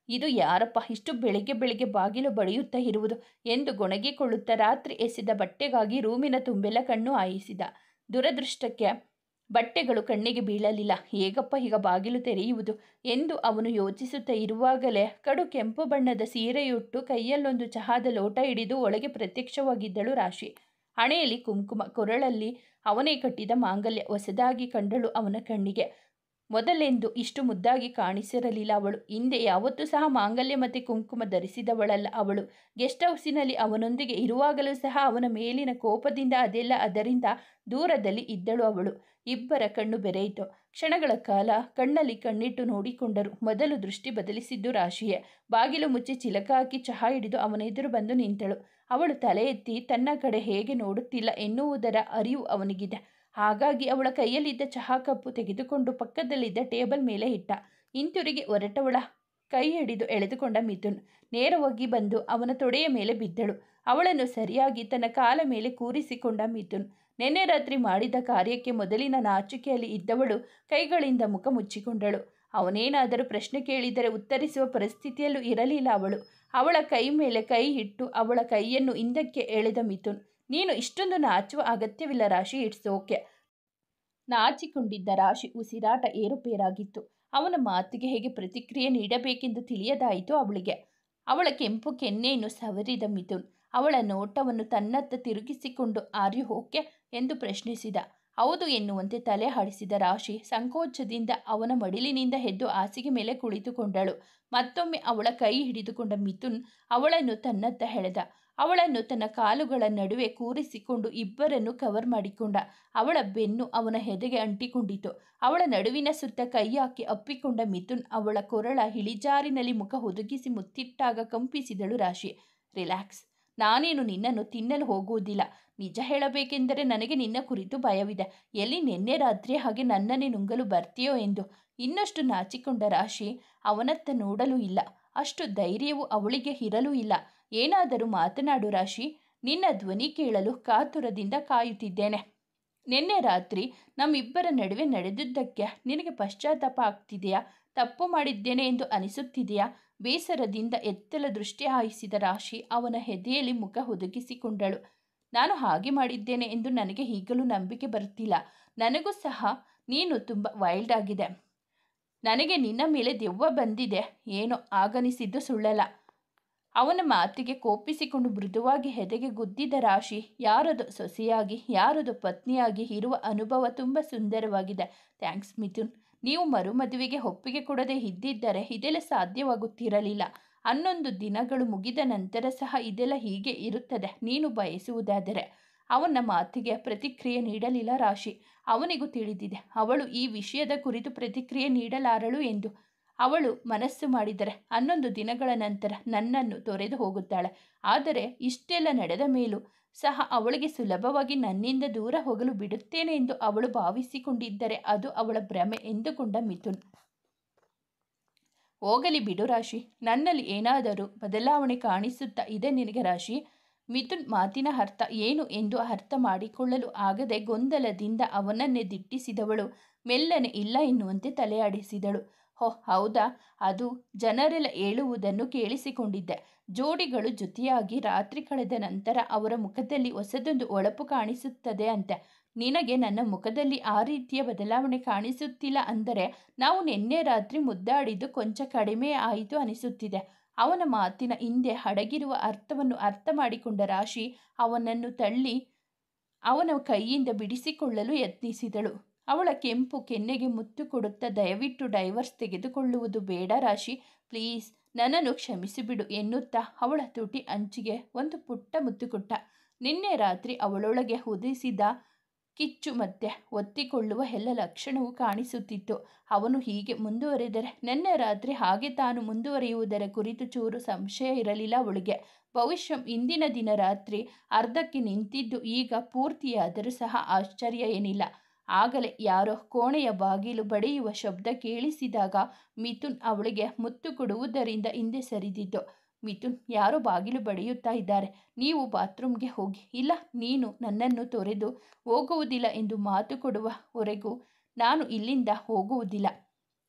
Speaker 1: ಇದು ಯಾರಪ್ಪ ಇಷ್ಟು ಬೆಳಿಗ್ಗೆ ಬೆಳಿಗ್ಗೆ ಬಾಗಿಲು ಬಡಿಯುತ್ತಾ ಇರುವುದು ಎಂದು ಗೊಣಗಿಕೊಳ್ಳುತ್ತಾ ರಾತ್ರಿ ಎಸೆದ ಬಟ್ಟೆಗಾಗಿ ರೂಮಿನ ತುಂಬೆಲ್ಲ ಕಣ್ಣು ಹಾಯಿಸಿದ. ದುರದೃಷ್ಟಕ್ಕೆ ಬಟ್ಟೆಗಳು ಕಣ್ಣಿಗೆ ಬೀಳಲಿಲ್ಲ. ಹೇಗಪ್ಪ ಈಗ ಬಾಗಿಲು ತೆರೆಯುವುದು ಎಂದು ಅವನು ಯೋಚಿಸುತ್ತಾ ಇರುವಾಗಲೇ ಕಡು ಕೆಂಪು ಬಣ್ಣದ ಸೀರೆಯುಟ್ಟು ಕೈಯಲ್ಲೊಂದು ಚಹಾದ ಲೋಟ ಹಿಡಿದು ಒಳಗೆ ಪ್ರತ್ಯಕ್ಷವಾಗಿದ್ದಳು ರಾಶಿ. ಹಣೆಯಲ್ಲಿ ಕುಂಕುಮ, ಕೊರಳಲ್ಲಿ ಅವನೇ ಕಟ್ಟಿದ ಮಾಂಗಲ್ಯ ಹೊಸದಾಗಿ ಕಂಡಳು ಅವನ ಕಣ್ಣಿಗೆ. ಮೊದಲೆಂದು ಇಷ್ಟು ಮುದ್ದಾಗಿ ಕಾಣಿಸಿರಲಿಲ್ಲ ಅವಳು. ಹಿಂದೆ ಯಾವತ್ತೂ ಸಹ ಮಾಂಗಲ್ಯ ಮತ್ತು ಕುಂಕುಮ ಧರಿಸಿದವಳಲ್ಲ ಅವಳು. ಗೆಸ್ಟ್ ಹೌಸಿನಲ್ಲಿ ಅವನೊಂದಿಗೆ ಇರುವಾಗಲೂ ಸಹ ಅವನ ಮೇಲಿನ ಕೋಪದಿಂದ ಅದರಿಂದ ದೂರದಲ್ಲಿ ಇದ್ದಳು ಅವಳು. ಇಬ್ಬರ ಕಣ್ಣು ಬೆರೆಯಿತು. ಕ್ಷಣಗಳ ಕಾಲ ಕಣ್ಣಲ್ಲಿ ಕಣ್ಣಿಟ್ಟು ನೋಡಿಕೊಂಡರು. ಮೊದಲು ದೃಷ್ಟಿ ಬದಲಿಸಿದ್ದು ರಾಶಿಯೇ. ಬಾಗಿಲು ಮುಚ್ಚಿ ಚಿಲಕ ಹಾಕಿ ಚಹಾ ಹಿಡಿದು ಅವನೆದುರು ಬಂದು ನಿಂತಳು. ಅವಳು ತಲೆ ಎತ್ತಿ ತನ್ನ ಕಡೆ ಹೇಗೆ ನೋಡುತ್ತಿಲ್ಲ ಎನ್ನುವುದರ ಅರಿವು ಅವನಿಗಿದೆ. ಹಾಗಾಗಿ ಅವಳ ಕೈಯಲ್ಲಿದ್ದ ಚಹಾ ಕಪ್ಪು ತೆಗೆದುಕೊಂಡು ಪಕ್ಕದಲ್ಲಿದ್ದ ಟೇಬಲ್ ಮೇಲೆ ಇಟ್ಟ. ಹಿಂತಿರುಗಿ ಹೊರಟವಳ ಕೈ ಹಿಡಿದು ಎಳೆದುಕೊಂಡ ಮಿಥುನ್. ನೇರವಾಗಿ ಬಂದು ಅವನ ತೊಡೆಯ ಮೇಲೆ ಬಿದ್ದಳು. ಅವಳನ್ನು ಸರಿಯಾಗಿ ತನ್ನ ಕಾಲ ಮೇಲೆ ಕೂರಿಸಿಕೊಂಡ ಮಿಥುನ್. ನಿನ್ನೆ ರಾತ್ರಿ ಮಾಡಿದ ಕಾರ್ಯಕ್ಕೆ ಮೊದಲಿನ ನಾಚಿಕೆಯಲ್ಲಿ ಇದ್ದವಳು ಕೈಗಳಿಂದ ಮುಖ ಮುಚ್ಚಿಕೊಂಡಳು. ಅವನೇನಾದರೂ ಪ್ರಶ್ನೆ ಕೇಳಿದರೆ ಉತ್ತರಿಸುವ ಪರಿಸ್ಥಿತಿಯಲ್ಲೂ ಇರಲಿಲ್ಲ ಅವಳು. ಅವಳ ಕೈ ಮೇಲೆ ಕೈ ಇಟ್ಟು ಅವಳ ಕೈಯನ್ನು ಹಿಂದಕ್ಕೆ ಎಳೆದ ಮಿಥುನ್. ನೀನು ಇಷ್ಟೊಂದು ನಾಚುವ ಅಗತ್ಯವಿಲ್ಲ ರಾಶಿ, ಇಟ್ಸ್ ಓಕೆ. ನಾಚಿಕೊಂಡಿದ್ದ ರಾಶಿ ಉಸಿರಾಟ ಏರುಪೇರಾಗಿತ್ತು. ಅವನ ಮಾತಿಗೆ ಹೇಗೆ ಪ್ರತಿಕ್ರಿಯೆ ನೀಡಬೇಕೆಂದು ತಿಳಿಯದಾಯಿತು ಅವಳಿಗೆ. ಅವಳ ಕೆಂಪು ಕೆನ್ನೆಯನ್ನು ಸವರಿದ ಮಿಥುನ್ ಅವಳ ನೋಟವನ್ನು ತನ್ನತ್ತ ತಿರುಗಿಸಿಕೊಂಡು ಆರ್ ಯು ಓಕೆ ಎಂದು ಪ್ರಶ್ನಿಸಿದ. ಹೌದು ಎನ್ನುವಂತೆ ತಲೆ ಆಡಿಸಿದ ರಾಶಿ ಸಂಕೋಚದಿಂದ ಅವನ ಮಡಿಲಿನಿಂದ ಎದ್ದು ಹಾಸಿಗೆ ಮೇಲೆ ಕುಳಿತುಕೊಂಡಳು. ಮತ್ತೊಮ್ಮೆ ಅವಳ ಕೈ ಹಿಡಿದುಕೊಂಡ ಮಿಥುನ್ ಅವಳನ್ನು ತನ್ನತ್ತ ಎಳೆದ. ಅವಳನ್ನು ತನ್ನ ಕಾಲುಗಳ ನಡುವೆ ಕೂರಿಸಿಕೊಂಡು ಇಬ್ಬರನ್ನು ಕವರ್ ಮಾಡಿಕೊಂಡ. ಅವಳ ಬೆನ್ನು ಅವನ ಎದೆಗೆ ಅಂಟಿಕೊಂಡಿತು. ಅವಳ ನಡುವಿನ ಸುತ್ತ ಕೈ ಹಾಕಿ ಅಪ್ಪಿಕೊಂಡ ಮಿಥುನ್ ಅವಳ ಕೊರಳ ಇಳಿಜಾರಿನಲ್ಲಿ ಮುಖ ಹುದುಗಿಸಿ ಮುತ್ತಿಟ್ಟಾಗ ಕಂಪಿಸಿದಳು ರಾಶಿ. ರಿಲ್ಯಾಕ್ಸ್, ನಾನೇನು ನಿನ್ನನ್ನು ತಿನ್ನಲು ಹೋಗುವುದಿಲ್ಲ. ನಿಜ ಹೇಳಬೇಕೆಂದರೆ ನನಗೆ ನಿನ್ನ ಕುರಿತು ಭಯವಿದೆ. ಎಲ್ಲಿ ನಿನ್ನೆ ರಾತ್ರಿ ಹಾಗೆ ನನ್ನನ್ನೇ ನುಂಗಲು ಬರ್ತೀಯೋ ಎಂದು. ಇನ್ನಷ್ಟು ನಾಚಿಕೊಂಡ ರಾಶಿ ಅವನತ್ತ ನೋಡಲೂ ಇಲ್ಲ. ಅಷ್ಟು ಧೈರ್ಯವು ಅವಳಿಗೆ ಇರಲೂ ಇಲ್ಲ. ಏನಾದರೂ ಮಾತನಾಡು ರಾಶಿ, ನಿನ್ನ ಧ್ವನಿ ಕೇಳಲು ಕಾತುರದಿಂದ ಕಾಯುತ್ತಿದ್ದೇನೆ. ನಿನ್ನೆ ರಾತ್ರಿ ನಮ್ಮಿಬ್ಬರ ನಡುವೆ ನಡೆದಿದ್ದಕ್ಕೆ ನಿನಗೆ ಪಶ್ಚಾತ್ತಾಪ ಆಗ್ತಿದೆಯಾ? ತಪ್ಪು ಮಾಡಿದ್ದೇನೆ ಎಂದು ಅನಿಸುತ್ತಿದೆಯಾ? ಬೇಸರದಿಂದ ಎತ್ತಲ ದೃಷ್ಟಿ ಹಾಯಿಸಿದ ರಾಶಿ ಅವನ ಎದೆಯಲ್ಲಿ ಮುಖ ಹುದುಗಿಸಿಕೊಂಡಳು. ನಾನು ಹಾಗೆ ಮಾಡಿದ್ದೇನೆ ಎಂದು ನನಗೆ ಈಗಲೂ ನಂಬಿಕೆ ಬರುತ್ತಿಲ್ಲ. ನನಗೂ ಸಹ ನೀನು ತುಂಬ ವೈಲ್ಡ್ ಆಗಿದೆ. ನನಗೆ ನಿನ್ನ ಮೇಲೆ ದೆವ್ವ ಬಂದಿದೆ ಏನೋ ಆಗನಿಸಿದ್ದು ಸುಳ್ಳಲ್ಲ. ಅವನ ಮಾತಿಗೆ ಕೋಪಿಸಿಕೊಂಡು ಮೃದುವಾಗಿ ಎದೆಗೆ ಗುದ್ದಿದ ರಾಶಿ. ಯಾರದು ಸೊಸೆಯಾಗಿ ಯಾರದು ಪತ್ನಿಯಾಗಿ ಇರುವ ಅನುಭವ ತುಂಬ ಸುಂದರವಾಗಿದೆ. ಥ್ಯಾಂಕ್ಸ್ ಮಿಥುನ್. ನೀವು ಮರುಮದುವೆಗೆ ಒಪ್ಪಿಗೆ ಕೊಡದೆ ಇದ್ದಿದ್ದರೆ ಇದೆಲ್ಲ ಸಾಧ್ಯವಾಗುತ್ತಿರಲಿಲ್ಲ. 11 ದಿನಗಳು ಮುಗಿದ ನಂತರ ಸಹ ಇದೆಲ್ಲ ಹೀಗೆ ಇರುತ್ತದೆ ನೀನು ಬಯಸುವುದಾದರೆ. ಅವನ ಮಾತಿಗೆ ಪ್ರತಿಕ್ರಿಯೆ ನೀಡಲಿಲ್ಲ ರಾಶಿ. ಅವನಿಗೂ ತಿಳಿದಿದೆ ಅವಳು ಈ ವಿಷಯದ ಕುರಿತು ಪ್ರತಿಕ್ರಿಯೆ ನೀಡಲಾರಳು ಎಂದು. ಅವಳು ಮನಸ್ಸು ಮಾಡಿದರೆ 11 ದಿನಗಳ ನಂತರ ನನ್ನನ್ನು ತೊರೆದು ಹೋಗುತ್ತಾಳೆ. ಆದರೆ ಇಷ್ಟೆಲ್ಲ ನಡೆದ ಮೇಲೂ ಸಹ ಅವಳಿಗೆ ಸುಲಭವಾಗಿ ನನ್ನಿಂದ ದೂರ ಹೋಗಲು ಬಿಡುತ್ತೇನೆ ಎಂದು ಅವಳು ಭಾವಿಸಿಕೊಂಡಿದ್ದರೆ ಅದು ಅವಳ ಭ್ರಮೆ ಎಂದುಕೊಂಡ ಮಿಥುನ್. ಹೋಗಲಿ ಬಿಡು ರಾಶಿ, ನನ್ನಲ್ಲಿ ಏನಾದರೂ ಬದಲಾವಣೆ ಕಾಣಿಸುತ್ತಾ ಇದೆ ನಿನಗೆ ರಾಶಿ? ಮಿಥುನ್ ಮಾತಿನ ಅರ್ಥ ಏನು ಎಂದು ಅರ್ಥ ಮಾಡಿಕೊಳ್ಳಲು ಆಗದೆ ಗೊಂದಲದಿಂದ ಅವನನ್ನೇ ದಿಟ್ಟಿಸಿದವಳು ಮೆಲ್ಲನೆ ಇಲ್ಲ ಎನ್ನುವಂತೆ ತಲೆಯಾಡಿಸಿದಳು. ಹೌದಾ, ಅದು ಜನರೆಲ್ಲ ಹೇಳುವುದನ್ನು ಕೇಳಿಸಿಕೊಂಡಿದ್ದೆ. ಜೋಡಿಗಳು ಜೊತೆಯಾಗಿ ರಾತ್ರಿ ಕಳೆದ ನಂತರ ಅವರ ಮುಖದಲ್ಲಿ ಹೊಸದೊಂದು ಹೊಳಪು ಕಾಣಿಸುತ್ತದೆ ಅಂತೆ. ನಿನಗೆ ನನ್ನ ಮುಖದಲ್ಲಿ ಆ ರೀತಿಯ ಬದಲಾವಣೆ ಕಾಣಿಸುತ್ತಿಲ್ಲ ಅಂದರೆ ನಾವು ನಿನ್ನೆ ರಾತ್ರಿ ಮುದ್ದಾಡಿದ್ದು ಕೊಂಚ ಕಡಿಮೆ ಆಯಿತು ಅನಿಸುತ್ತಿದೆ. ಅವನ ಮಾತಿನ ಹಿಂದೆ ಅಡಗಿರುವ ಅರ್ಥವನ್ನು ಅರ್ಥ ಮಾಡಿಕೊಂಡ ರಾಶಿ ಅವನನ್ನು ತಳ್ಳಿ ಅವನ ಕೈಯಿಂದ ಬಿಡಿಸಿಕೊಳ್ಳಲು ಯತ್ನಿಸಿದಳು. ಅವಳ ಕೆಂಪು ಕೆನ್ನೆಗೆ ಮುತ್ತು ಕೊಡುತ್ತಾ, ದಯವಿಟ್ಟು ಡೈವರ್ಸ್ ತೆಗೆದುಕೊಳ್ಳುವುದು ಬೇಡ ರಾಶಿ, ಪ್ಲೀಸ್ ನನ್ನನ್ನು ಕ್ಷಮಿಸಿಬಿಡು ಎನ್ನುತ್ತಾ ಅವಳ ತುಟಿ ಅಂಚಿಗೆ ಒಂದು ಪುಟ್ಟ ಮುತ್ತು ಕೊಟ್ಟ. ನಿನ್ನೆ ರಾತ್ರಿ ಅವಳೊಳಗೆ ಉದಿಸಿದ ಕಿಚ್ಚು ಮತ್ತೆ ಒತ್ತಿಕೊಳ್ಳುವ ಎಲ್ಲ ಲಕ್ಷಣವೂ ಕಾಣಿಸುತ್ತಿತ್ತು. ಅವನು ಹೀಗೆ ಮುಂದುವರೆದರೆ, ನಿನ್ನೆ ರಾತ್ರಿ ಹಾಗೆ ತಾನು ಮುಂದುವರಿಯುವುದರ ಕುರಿತು ಚೂರು ಸಂಶಯ ಇರಲಿಲ್ಲ ಅವಳಿಗೆ. ಬಹುಶಃ ಇಂದಿನ ದಿನ ರಾತ್ರಿ ಅರ್ಧಕ್ಕೆ ನಿಂತಿದ್ದು ಈಗ ಪೂರ್ತಿಯಾದರೂ ಸಹ ಆಶ್ಚರ್ಯ ಏನಿಲ್ಲ. ಆಗಲೇ ಯಾರೋ ಕೋಣೆಯ ಬಾಗಿಲು ಬಡಿಯುವ ಶಬ್ದ ಕೇಳಿಸಿದಾಗ ಮಿಥುನ್ ಅವಳಿಗೆ ಮುತ್ತು ಕೊಡುವುದರಿಂದ ಹಿಂದೆ ಸರಿದಿದ್ದು. ಮಿಥುನ್, ಯಾರೋ ಬಾಗಿಲು ಬಡಿಯುತ್ತಾ ಇದ್ದಾರೆ, ನೀವು ಬಾತ್ರೂಮ್ಗೆ ಹೋಗಿ, ಇಲ್ಲ ನೀನು ನನ್ನನ್ನು ತೊರೆದು ಹೋಗುವುದಿಲ್ಲ ಎಂದು ಮಾತು ಕೊಡುವವರೆಗೂ ನಾನು ಇಲ್ಲಿಂದ ಹೋಗುವುದಿಲ್ಲ.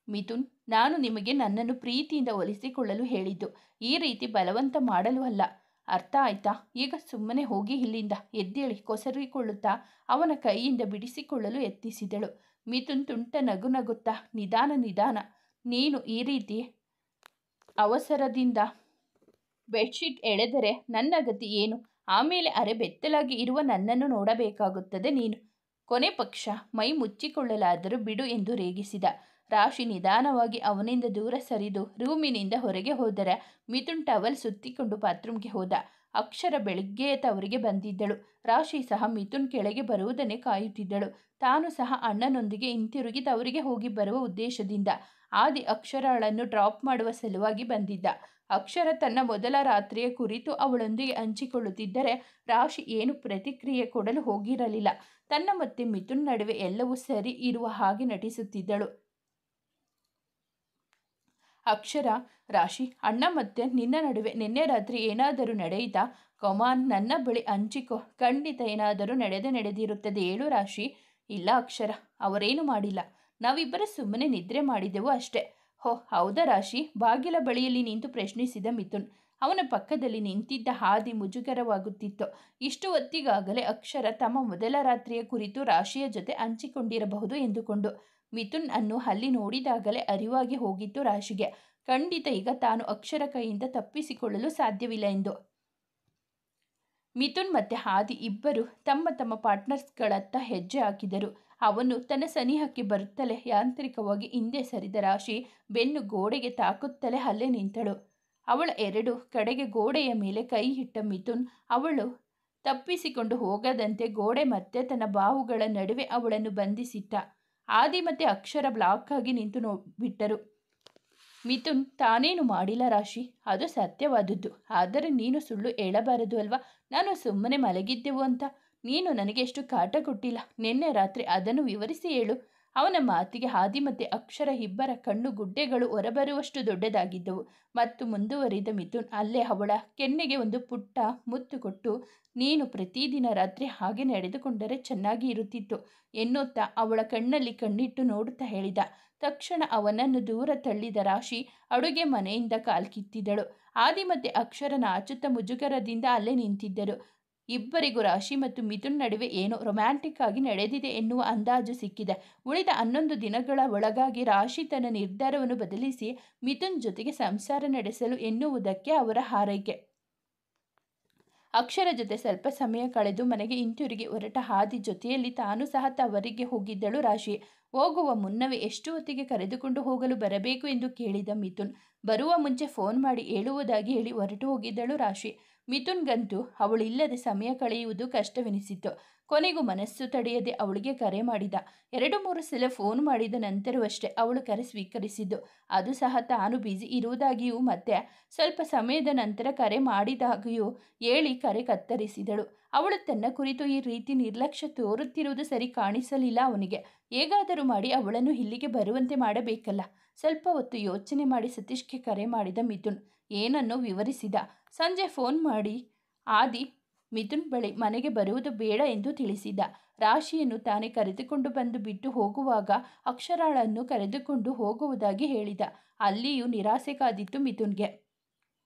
Speaker 1: ಮಿಥುನ್, ನಾನು ನಿಮಗೆ ನನ್ನನ್ನು ಪ್ರೀತಿಯಿಂದ ಒಲಿಸಿಕೊಳ್ಳಲು ಹೇಳಿದ್ದು, ಈ ರೀತಿ ಬಲವಂತ ಮಾಡಲು ಅಲ್ಲ, ಅರ್ಥ ಆಯ್ತಾ? ಈಗ ಸುಮ್ಮನೆ ಹೋಗಿ ಇಲ್ಲಿಂದ. ಎದ್ದೇಳಿ ಕೊಸರಿಕೊಳ್ಳುತ್ತಾ ಅವನ ಕೈಯಿಂದ ಬಿಡಿಸಿಕೊಳ್ಳಲು ಯತ್ನಿಸಿದಳು. ಮಿಥುನ್ ತುಂಟ ನಗು ನಗುತ್ತಾ, ನಿಧಾನ, ನೀನು ಈ ರೀತಿ ಅವಸರದಿಂದ ಬೆಡ್ಶೀಟ್ ಎಳೆದರೆ ನನ್ನ ಗತಿ ಏನು? ಆಮೇಲೆ ಅರೆ ಬೆತ್ತಲಾಗಿ ಇರುವ ನನ್ನನ್ನು ನೋಡಬೇಕಾಗುತ್ತದೆ ನೀನು. ಕೊನೆ ಪಕ್ಷ ಮೈ ಮುಚ್ಚಿಕೊಳ್ಳಲಾದರೂ ಬಿಡು ಎಂದು ರೇಗಿಸಿದ. ರಾಶಿ ನಿಧಾನವಾಗಿ ಅವನಿಂದ ದೂರ ಸರಿದು ರೂಮಿನಿಂದ ಹೊರಗೆ ಹೋದರೆ ಮಿಥುನ್ ಟವಲ್ ಸುತ್ತಿಕೊಂಡು ಬಾತ್ರೂಮ್ಗೆ ಹೋದ. ಅಕ್ಷರ ಬೆಳಿಗ್ಗೆಯೇ ತವರಿಗೆ ಬಂದಿದ್ದಳು. ರಾಶಿ ಸಹ ಮಿಥುನ್ ಕೆಳಗೆ ಬರುವುದನ್ನೇ ಕಾಯುತ್ತಿದ್ದಳು. ತಾನು ಸಹ ಅಣ್ಣನೊಂದಿಗೆ ಹಿಂತಿರುಗಿ ತವರಿಗೆ ಹೋಗಿ ಬರುವ ಉದ್ದೇಶದಿಂದ. ಆದಿ ಅಕ್ಷರಳನ್ನು ಡ್ರಾಪ್ ಮಾಡುವ ಸಲುವಾಗಿ ಬಂದಿದ್ದ. ಅಕ್ಷರ ತನ್ನ ಮೊದಲ ರಾತ್ರಿಯ ಕುರಿತು ಅವಳೊಂದಿಗೆ ಹಂಚಿಕೊಳ್ಳುತ್ತಿದ್ದರೆ ರಾಶಿ ಏನು ಪ್ರತಿಕ್ರಿಯೆ ಕೊಡಲು ಹೋಗಿರಲಿಲ್ಲ. ತನ್ನ ಮತ್ತೆ ಮಿಥುನ್ ನಡುವೆ ಎಲ್ಲವೂ ಸರಿ ಇರುವ ಹಾಗೆ ನಟಿಸುತ್ತಿದ್ದಳು. ಅಕ್ಷರ, ರಾಶಿ, ಅಣ್ಣ ಮತ್ತೆ ನಿನ್ನ ನಡುವೆ ನಿನ್ನೆ ರಾತ್ರಿ ಏನಾದರೂ ನಡೆಯಿತಾ? ಕಮಾನ್, ನನ್ನ ಬಳಿ ಹಂಚಿಕೋ. ಖಂಡಿತ ಏನಾದರೂ ನಡೆದಿರುತ್ತದೆ, ಹೇಳು ರಾಶಿ. ಇಲ್ಲ ಅಕ್ಷರ, ಅವರೇನು ಮಾಡಿಲ್ಲ, ನಾವಿಬ್ಬರು ಸುಮ್ಮನೆ ನಿದ್ರೆ ಮಾಡಿದೆವು ಅಷ್ಟೇ. ಹೋ ಹೌದಾ ರಾಶಿ? ಬಾಗಿಲ ಬಳಿಯಲ್ಲಿ ನಿಂತು ಪ್ರಶ್ನಿಸಿದ ಮಿಥುನ್. ಅವನ ಪಕ್ಕದಲ್ಲಿ ನಿಂತಿದ್ದ ಆದಿ ಮುಜುಗರವಾಗುತ್ತಿತ್ತು. ಇಷ್ಟು ಹೊತ್ತಿಗಾಗಲೇ ಅಕ್ಷರ ತಮ್ಮ ಮೊದಲ ರಾತ್ರಿಯ ಕುರಿತು ರಾಶಿಯ ಜೊತೆ ಹಂಚಿಕೊಂಡಿರಬಹುದು ಎಂದುಕೊಂಡು. ಮಿಥುನ್ ಅನ್ನು ಅಲ್ಲಿ ನೋಡಿದಾಗಲೇ ಅರಿವಾಗಿ ಹೋಗಿತ್ತು ರಾಶಿಗೆ. ಖಂಡಿತ ಈಗ ತಾನು ಅಕ್ಷರ ಕೈಯಿಂದ ತಪ್ಪಿಸಿಕೊಳ್ಳಲು ಸಾಧ್ಯವಿಲ್ಲ ಎಂದು. ಮಿಥುನ್ ಮತ್ತೆ ಆದಿ ಇಬ್ಬರು ತಮ್ಮ ತಮ್ಮ ಪಾರ್ಟ್ನರ್ಸ್ಗಳತ್ತ ಹೆಜ್ಜೆ ಹಾಕಿದರು. ಅವನು ತನ್ನ ಸನಿಹಕ್ಕೆ ಬರುತ್ತಲೇ ಯಾಂತ್ರಿಕವಾಗಿ ಹಿಂದೆ ಸರಿದ ರಾಶಿ ಬೆನ್ನು ಗೋಡೆಗೆ ತಾಕುತ್ತಲೇ ಅಲ್ಲೇ ನಿಂತಳು. ಅವಳ ಎರಡು ಕಡೆಗೆ ಗೋಡೆಯ ಮೇಲೆ ಕೈ ಇಟ್ಟ ಮಿಥುನ್ ಅವಳು ತಪ್ಪಿಸಿಕೊಂಡು ಹೋಗದಂತೆ ಗೋಡೆ ಮತ್ತೆ ತನ್ನ ಬಾಹುಗಳ ನಡುವೆ ಅವಳನ್ನು ಬಂಧಿಸಿಟ್ಟ. ಆದಿ ಮತ್ತೆ ಅಕ್ಷರ ಬ್ಲಾಕ್ ಆಗಿ ನಿಂತು ಬಿಟ್ಟರು. ಮಿಥುನ್, ತಾನೇನು ಮಾಡಿಲ್ಲ ರಾಶಿ, ಅದು ಸತ್ಯವಾದದ್ದು. ಆದರೆ ನೀನು ಸುಳ್ಳು ಹೇಳಬಾರದು ಅಲ್ವಾ? ನಾನು ಸುಮ್ಮನೆ ಮಲಗಿದ್ದೆವು ಅಂತ. ನೀನು ನನಗೆ ಎಷ್ಟು ಕಾಟ ಕೊಟ್ಟಿಲ್ಲ ನಿನ್ನೆ ರಾತ್ರಿ, ಅದನ್ನು ವಿವರಿಸಿ ಹೇಳು. ಅವನ ಮಾತಿಗೆ ಆದಿ ಮತ್ತೆ ಅಕ್ಷರ ಇಬ್ಬರ ಕಣ್ಣು ಗುಡ್ಡೆಗಳು ಹೊರಬರುವಷ್ಟು ದೊಡ್ಡದಾಗಿದ್ದವು. ಮತ್ತು ಮುಂದುವರಿದ ಮಿಥುನ್ ಅಲ್ಲೇ ಅವಳ ಕೆನ್ನೆಗೆ ಒಂದು ಪುಟ್ಟ ಮುತ್ತು ಕೊಟ್ಟು, ನೀನು ಪ್ರತಿದಿನ ರಾತ್ರಿ ಹಾಗೆ ನಡೆದುಕೊಂಡರೆ ಚೆನ್ನಾಗಿ ಇರುತ್ತಿತ್ತು ಎನ್ನುತ್ತಾ ಅವಳ ಕಣ್ಣಲ್ಲಿ ಕಣ್ಣಿಟ್ಟು ನೋಡುತ್ತಾ ಹೇಳಿದ. ತಕ್ಷಣ ಅವನನ್ನು ದೂರ ತಳ್ಳಿದ ರಾಶಿ ಅಡುಗೆ ಮನೆಯಿಂದ ಕಾಲ್ಕಿತ್ತಿದಳು. ಆದಿ ಮತ್ತೆ ಅಕ್ಷರ ನಾಚುತ್ತಾ ಮುಜುಗರದಿಂದ ಅಲ್ಲೇ ನಿಂತಿದ್ದರು. ಇಬ್ಬರಿಗೂ ರಾಶಿ ಮತ್ತು ಮಿಥುನ್ ನಡುವೆ ಏನೋ ರೊಮ್ಯಾಂಟಿಕ್ ಆಗಿ ನಡೆದಿದೆ ಎನ್ನುವ ಅಂದಾಜು ಸಿಕ್ಕಿದೆ. ಉಳಿದ 11 ದಿನಗಳ ಒಳಗಾಗಿ ರಾಶಿ ತನ್ನ ನಿರ್ಧಾರವನ್ನು ಬದಲಿಸಿ ಮಿಥುನ್ ಜೊತೆಗೆ ಸಂಸಾರ ನಡೆಸಲು ಎನ್ನುವುದಕ್ಕೆ ಅವರ ಹಾರೈಕೆ. ಅಕ್ಷರ ಜೊತೆ ಸ್ವಲ್ಪ ಸಮಯ ಕಳೆದು ಮನೆಗೆ ಹಿಂತಿರುಗಿ ಹೊರಟ ಆದಿ ಜೊತೆಯಲ್ಲಿ ತಾನು ಸಹ ತವರಿಗೆ ಹೋಗಿದ್ದಳು ರಾಶಿ. ಹೋಗುವ ಮುನ್ನವೇ ಎಷ್ಟು ಹೊತ್ತಿಗೆ ಕರೆದುಕೊಂಡು ಹೋಗಲು ಬರಬೇಕು ಎಂದು ಕೇಳಿದ ಮಿಥುನ್. ಬರುವ ಮುಂಚೆ ಫೋನ್ ಮಾಡಿ ಹೇಳುವುದಾಗಿ ಹೇಳಿ ಹೊರಟು ಹೋಗಿದ್ದಳು ರಾಶಿ. ಮಿಥುನ್ಗಂತೂ ಅವಳಿಲ್ಲದೆ ಸಮಯ ಕಳೆಯುವುದು ಕಷ್ಟವೆನಿಸಿತ್ತು. ಕೊನೆಗೂ ಮನಸ್ಸು ತಡೆಯದೆ ಅವಳಿಗೆ ಕರೆ ಮಾಡಿದ. 2-3 ಸಲ ಫೋನ್ ಮಾಡಿದ ನಂತರವಷ್ಟೇ ಅವಳು ಕರೆ ಸ್ವೀಕರಿಸಿದ್ದು. ಅದು ಸಹ ತಾನು ಬ್ಯುಸಿ ಇರುವುದಾಗಿಯೂ ಮತ್ತೆ ಸ್ವಲ್ಪ ಸಮಯದ ನಂತರ ಕರೆ ಮಾಡಿದಾಗಿಯೂ ಹೇಳಿ ಕರೆ ಕತ್ತರಿಸಿದಳು. ಅವಳು ತನ್ನ ಕುರಿತು ಈ ರೀತಿ ನಿರ್ಲಕ್ಷ್ಯ ತೋರುತ್ತಿರುವುದು ಸರಿ ಕಾಣಿಸಲಿಲ್ಲ ಅವನಿಗೆ. ಹೇಗಾದರೂ ಮಾಡಿ ಅವಳನ್ನು ಇಲ್ಲಿಗೆ ಬರುವಂತೆ ಮಾಡಬೇಕಲ್ಲ. ಸ್ವಲ್ಪ ಹೊತ್ತು ಯೋಚನೆ ಮಾಡಿ ಸತೀಶ್ಗೆ ಕರೆ ಮಾಡಿದ ಮಿಥುನ್. ಏನನ್ನೋ ವಿವರಿಸಿದ. ಸಂಜೆ ಫೋನ್ ಮಾಡಿ ಆದಿ ಮಿಥುನ್ ಬಳಿ ಮನೆಗೆ ಬರುವುದು ಬೇಡ ಎಂದು ತಿಳಿಸಿದ. ರಾಶಿಯನ್ನು ತಾನೇ ಕರೆದುಕೊಂಡು ಬಂದು ಬಿಟ್ಟು ಹೋಗುವಾಗ ಅಕ್ಷರಾಳನ್ನು ಕರೆದುಕೊಂಡು ಹೋಗುವುದಾಗಿ ಹೇಳಿದ. ಅಲ್ಲಿಯೂ ನಿರಾಸೆ ಕಾದಿತ್ತು ಮಿಥುನ್ಗೆ.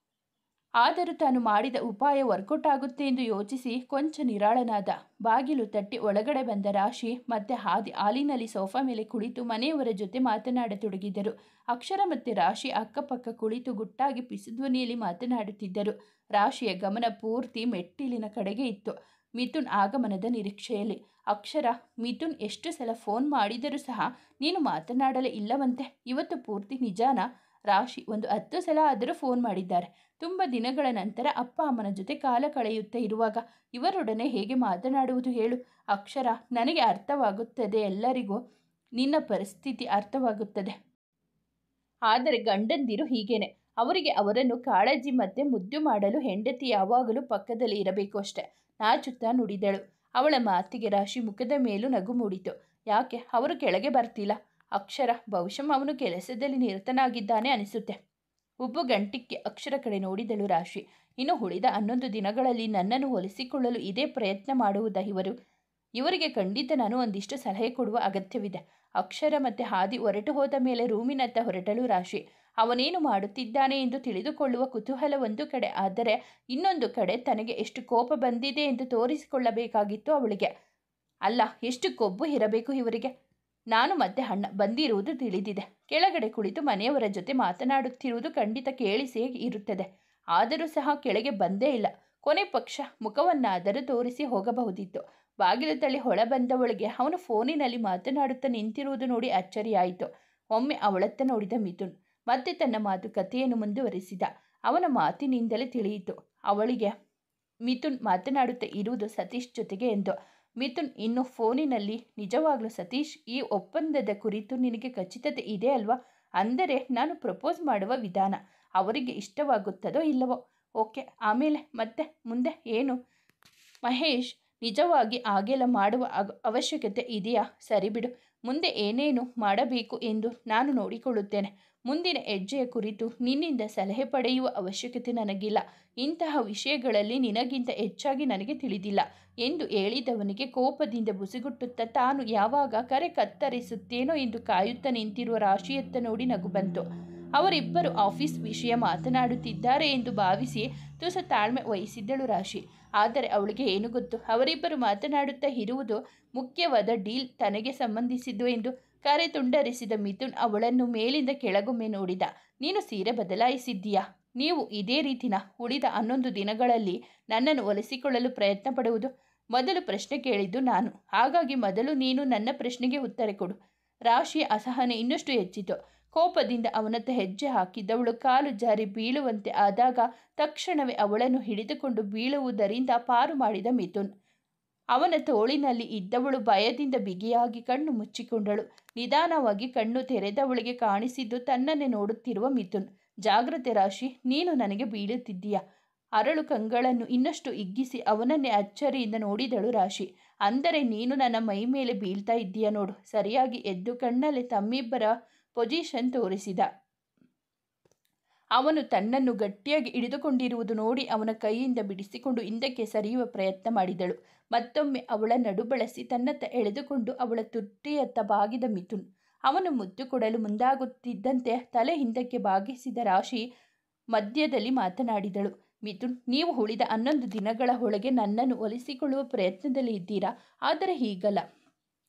Speaker 1: ಆದರೂ ತಾನು ಮಾಡಿದ ಉಪಾಯ ವರ್ಕೌಟ್ ಆಗುತ್ತೆ ಎಂದು ಯೋಚಿಸಿ ಕೊಂಚ ನಿರಾಳನಾದ. ಬಾಗಿಲು ತಟ್ಟಿ ಒಳಗಡೆ ಬಂದ ರಾಶಿ ಮತ್ತೆ ಹಾಲಿನಲ್ಲಿ ಸೋಫಾ ಮೇಲೆ ಕುಳಿತು ಮನೆಯವರ ಜೊತೆ ಮಾತನಾಡತೊಡಗಿದರು. ಅಕ್ಷರ ಮತ್ತೆ ರಾಶಿ ಅಕ್ಕಪಕ್ಕ ಕುಳಿತು ಗುಟ್ಟಾಗಿ ಪಿಸುಧ್ವನಿಯಲ್ಲಿ ಮಾತನಾಡುತ್ತಿದ್ದರು. ರಾಶಿಯ ಗಮನ ಪೂರ್ತಿ ಮೆಟ್ಟಿಲಿನ ಕಡೆಗೆ ಇತ್ತು, ಮಿಥುನ್ ಆಗಮನದ ನಿರೀಕ್ಷೆಯಲ್ಲಿ. ಅಕ್ಷರ, ಮಿಥುನ್ ಎಷ್ಟು ಸಲ ಫೋನ್ ಮಾಡಿದರೂ ಸಹ ನೀನು ಮಾತನಾಡಲೇ ಇಲ್ಲವಂತೆ, ಇವತ್ತು ಪೂರ್ತಿ ನಿಜಾನಾ? ರಾಶಿ, ಒಂದು 10 ಸಲ ಆದರೂ ಫೋನ್ ಮಾಡಿದ್ದಾರೆ. ತುಂಬ ದಿನಗಳ ನಂತರ ಅಪ್ಪ ಅಮ್ಮನ ಜೊತೆ ಕಾಲ ಕಳೆಯುತ್ತಾ ಇರುವಾಗ ಇವರೊಡನೆ ಹೇಗೆ ಮಾತನಾಡುವುದು ಹೇಳು? ಅಕ್ಷರ, ನನಗೆ ಅರ್ಥವಾಗುತ್ತದೆ, ಎಲ್ಲರಿಗೂ ನಿನ್ನ ಪರಿಸ್ಥಿತಿ ಅರ್ಥವಾಗುತ್ತದೆ. ಆದರೆ ಗಂಡಂದಿರು ಹೀಗೇನೆ, ಅವರಿಗೆ ಅವರನ್ನು ಕಾಳಜಿ ಮತ್ತೆ ಮುದ್ದು ಮಾಡಲು ಹೆಂಡತಿ ಯಾವಾಗಲೂ ಪಕ್ಕದಲ್ಲಿ ಇರಬೇಕು ಅಷ್ಟೆ, ನಾಚುತ್ತಾ ನುಡಿದಳು. ಅವಳ ಮಾತಿಗೆ ರಾಶಿ ಮುಖದ ಮೇಲೂ ನಗು ಮೂಡಿತು. ಯಾಕೆ ಅವರು ಕೆಳಗೆ ಬರ್ತಿಲ್ಲ? ಅಕ್ಷರ, ಬಹುಶಃ ಅವನು ಕೆಲಸದಲ್ಲಿ ನಿರತನಾಗಿದ್ದಾನೆ ಅನಿಸುತ್ತೆ. ಉಬ್ಬು ಗಂಟಿಕ್ಕೆ ಅಕ್ಷರ ಕಡೆ ನೋಡಿದಳು ರಾಶಿ. ಇನ್ನು ಉಳಿದ 11 ದಿನಗಳಲ್ಲಿ ನನ್ನನ್ನು ಹೊಲಿಸಿಕೊಳ್ಳಲು ಇದೇ ಪ್ರಯತ್ನ ಮಾಡುವುದಾ ಇವರಿಗೆ ಖಂಡಿತ ನಾನು ಒಂದಿಷ್ಟು ಸಲಹೆ ಕೊಡುವ ಅಗತ್ಯವಿದೆ. ಅಕ್ಷರ ಮತ್ತೆ ಹಾದಿ ಹೊರಟು ಹೋದ ಮೇಲೆ ರೂಮಿನತ್ತ ಹೊರಟಳು ರಾಶಿ. ಅವನೇನು ಮಾಡುತ್ತಿದ್ದಾನೆ ಎಂದು ತಿಳಿದುಕೊಳ್ಳುವ ಕುತೂಹಲ ಒಂದು ಕಡೆ, ಆದರೆ ಇನ್ನೊಂದು ಕಡೆ ತನಗೆ ಎಷ್ಟು ಕೋಪ ಬಂದಿದೆ ಎಂದು ತೋರಿಸಿಕೊಳ್ಳಬೇಕಾಗಿತ್ತು ಅವಳಿಗೆ. ಅಲ್ಲ, ಎಷ್ಟು ಕೊಬ್ಬು ಇರಬೇಕು ಇವರಿಗೆ. ನಾನು ಮತ್ತೆ ಅಣ್ಣ ಬಂದಿರುವುದು ತಿಳಿದಿದೆ. ಕೆಳಗಡೆ ಕುಳಿತು ಮನೆಯವರ ಜೊತೆ ಮಾತನಾಡುತ್ತಿರುವುದು ಖಂಡಿತ ಕೇಳಿಸೇ ಇರುತ್ತದೆ. ಆದರೂ ಸಹ ಕೆಳಗೆ ಬಂದೇ ಇಲ್ಲ. ಕೊನೆ ಪಕ್ಷ ಮುಖವನ್ನಾದರೂ ತೋರಿಸಿ ಹೋಗಬಹುದಿತ್ತು. ಬಾಗಿಲು ತಳ್ಳಿ ಹೊಳ ಬಂದವಳಿಗೆ ಅವನು ಫೋನಿನಲ್ಲಿ ಮಾತನಾಡುತ್ತಾ ನಿಂತಿರುವುದು ನೋಡಿ ಅಚ್ಚರಿಯಾಯಿತು. ಒಮ್ಮೆ ಅವಳತ್ತ ನೋಡಿದ ಮಿಥುನ್ ಮತ್ತೆ ತನ್ನ ಮಾತುಕತೆಯನ್ನು ಮುಂದುವರಿಸಿದ. ಅವನ ಮಾತಿನಿಂದಲೇ ತಿಳಿಯಿತು ಅವಳಿಗೆ ಮಿಥುನ್ ಮಾತನಾಡುತ್ತಾ ಇರುವುದು ಸತೀಶ್ ಜೊತೆಗೆ ಎಂದು. ಮಿಥುನ್ ಇನ್ನು ಫೋನಿನಲ್ಲಿ, ನಿಜವಾಗ್ಲೂ ಸತೀಶ್, ಈ ಒಪ್ಪಂದದ ಕುರಿತು ನಿನಗೆ ಖಚಿತತೆ ಇದೆ ಅಲ್ವಾ? ಅಂದರೆ ನಾನು ಪ್ರಪೋಸ್ ಮಾಡುವ ವಿಧಾನ ಅವರಿಗೆ ಇಷ್ಟವಾಗುತ್ತದೋ ಇಲ್ಲವೋ? ಓಕೆ, ಆಮೇಲೆ ಮತ್ತೆ ಮುಂದೆ ಏನು? ಮಹೇಶ್, ನಿಜವಾಗಿ ಹಾಗೆಲ್ಲ ಮಾಡುವ ಅವಶ್ಯಕತೆ ಇದೆಯಾ? ಸರಿ ಬಿಡು, ಮುಂದೆ ಏನೇನು ಮಾಡಬೇಕು ಎಂದು ನಾನು ನೋಡಿಕೊಳ್ಳುತ್ತೇನೆ. ಮುಂದಿನ ಹೆಜ್ಜೆಯ ಕುರಿತು ನಿನ್ನಿಂದ ಸಲಹೆ ಪಡೆಯುವ ಅವಶ್ಯಕತೆ ನನಗಿಲ್ಲ. ಇಂತಹ ವಿಷಯಗಳಲ್ಲಿ ನಿನಗಿಂತ ಹೆಚ್ಚಾಗಿ ನನಗೆ ತಿಳಿದಿಲ್ಲ ಎಂದು ಹೇಳಿದವನಿಗೆ ಕೋಪದಿಂದ ಬುಸುಗುಟ್ಟುತ್ತಾ ತಾನು ಯಾವಾಗ ಕರೆ ಕತ್ತರಿಸುತ್ತೇನೋ ಎಂದು ಕಾಯುತ್ತಾ ನಿಂತಿರುವ ರಾಶಿಯತ್ತ ನೋಡಿ ನಗು ಬಂತು. ಅವರಿಬ್ಬರು ಆಫೀಸ್ ವಿಷಯ ಮಾತನಾಡುತ್ತಿದ್ದಾರೆ ಎಂದು ಭಾವಿಸಿ ತುಸು ತಾಳ್ಮೆ ವಹಿಸಿದ್ದಳು ರಾಶಿ. ಆದರೆ ಅವಳಿಗೆ ಏನು ಗೊತ್ತು, ಅವರಿಬ್ಬರು ಮಾತನಾಡುತ್ತಾ ಇರುವುದು ಮುಖ್ಯವಾದ ಡೀಲ್ ತನಗೆ ಸಂಬಂಧಿಸಿದ್ದು ಎಂದು. ಕರೆ ತುಂಡರಿಸಿದ ಮಿಥುನ್ ಅವಳನ್ನು ಮೇಲಿಂದ ಕೆಳಗೊಮ್ಮೆ ನೋಡಿದ. ನೀನು ಸೀರೆ ಬದಲಾಯಿಸಿದ್ದೀಯಾ? ನೀವು ಇದೇ ರೀತಿನ ಉಳಿದ 11 ದಿನಗಳಲ್ಲಿ ನನ್ನನ್ನು ಒಲಿಸಿಕೊಳ್ಳಲು ಪ್ರಯತ್ನ ಪಡುವುದು? ಮೊದಲು ಪ್ರಶ್ನೆ ಕೇಳಿದ್ದು ನಾನು, ಹಾಗಾಗಿ ಮೊದಲು ನೀನು ನನ್ನ ಪ್ರಶ್ನೆಗೆ ಉತ್ತರ ಕೊಡು. ರಾಶಿಯ ಅಸಹನೆ ಇನ್ನಷ್ಟು ಹೆಚ್ಚಿತು. ಕೋಪದಿಂದ ಅವನತ್ತ ಹೆಜ್ಜೆ ಹಾಕಿದ್ದವಳು ಕಾಲು ಜಾರಿ ಬೀಳುವಂತೆ ಆದಾಗ ತಕ್ಷಣವೇ ಅವಳನ್ನು ಹಿಡಿದುಕೊಂಡು ಬೀಳುವುದರಿಂದ ಪಾರು ಮಾಡಿದ ಮಿಥುನ್. ಅವನ ತೋಳಿನಲ್ಲಿ ಇದ್ದವಳು ಭಯದಿಂದ ಬಿಗಿಯಾಗಿ ಕಣ್ಣು ಮುಚ್ಚಿಕೊಂಡಳು. ನಿಧಾನವಾಗಿ ಕಣ್ಣು ತೆರೆದವಳಿಗೆ ಕಾಣಿಸಿದ್ದು ತನ್ನನ್ನೇ ನೋಡುತ್ತಿರುವ ಮಿಥುನ್. ಜಾಗ್ರತೆ ರಾಶಿ, ನೀನು ನನಗೆ ಬೀಳುತ್ತಿದ್ದೀಯಾ? ಅರಳು ಕಂಗಳನ್ನು ಇನ್ನಷ್ಟು ಹಿಗ್ಗಿಸಿ ಅವನನ್ನೇ ಅಚ್ಚರಿಯಿಂದ ನೋಡಿದಳು ರಾಶಿ. ಅಂದರೆ ನೀನು ನನ್ನ ಮೈ ಮೇಲೆ ಬೀಳ್ತಾ ಇದ್ದೀಯ ನೋಡು. ಸರಿಯಾಗಿ ಎದ್ದು ಕಣ್ಣಲ್ಲಿ ತಮ್ಮಿಬ್ಬರ ಪೊಸಿಷನ್ ತೋರಿಸಿದ. ಅವನು ತನ್ನನ್ನು ಗಟ್ಟಿಯಾಗಿ ಹಿಡಿದುಕೊಂಡಿರುವುದು ನೋಡಿ ಅವನ ಕೈಯಿಂದ ಬಿಡಿಸಿಕೊಂಡು ಹಿಂದಕ್ಕೆ ಸರಿಯುವ ಪ್ರಯತ್ನ ಮಾಡಿದಳು. ಮತ್ತೊಮ್ಮೆ ಅವಳ ನಡು ಬಳಸಿ ತನ್ನತ್ತ ಎಳೆದುಕೊಂಡು ಅವಳ ತುಟಿಯತ್ತ ಬಾಗಿದ ಮಿಥುನ್. ಅವನು ಮುದ್ದು ಕೊಡಲು ಮುಂದಾಗುತ್ತಿದ್ದಂತೆ ತಲೆ ಹಿಂದಕ್ಕೆ ಬಾಗಿಸಿದ ರಾಶಿ ಮಧ್ಯದಲ್ಲಿ ಮಾತನಾಡಿದಳು. ಮಿಥುನ್, ನೀವು ಉಳಿದ 11 ದಿನಗಳ ಒಳಗೆ ನನ್ನನ್ನು ಒಲಿಸಿಕೊಳ್ಳುವ ಪ್ರಯತ್ನದಲ್ಲಿ ಇದ್ದೀರಾ? ಆದರೆ ಹೀಗಲ್ಲ.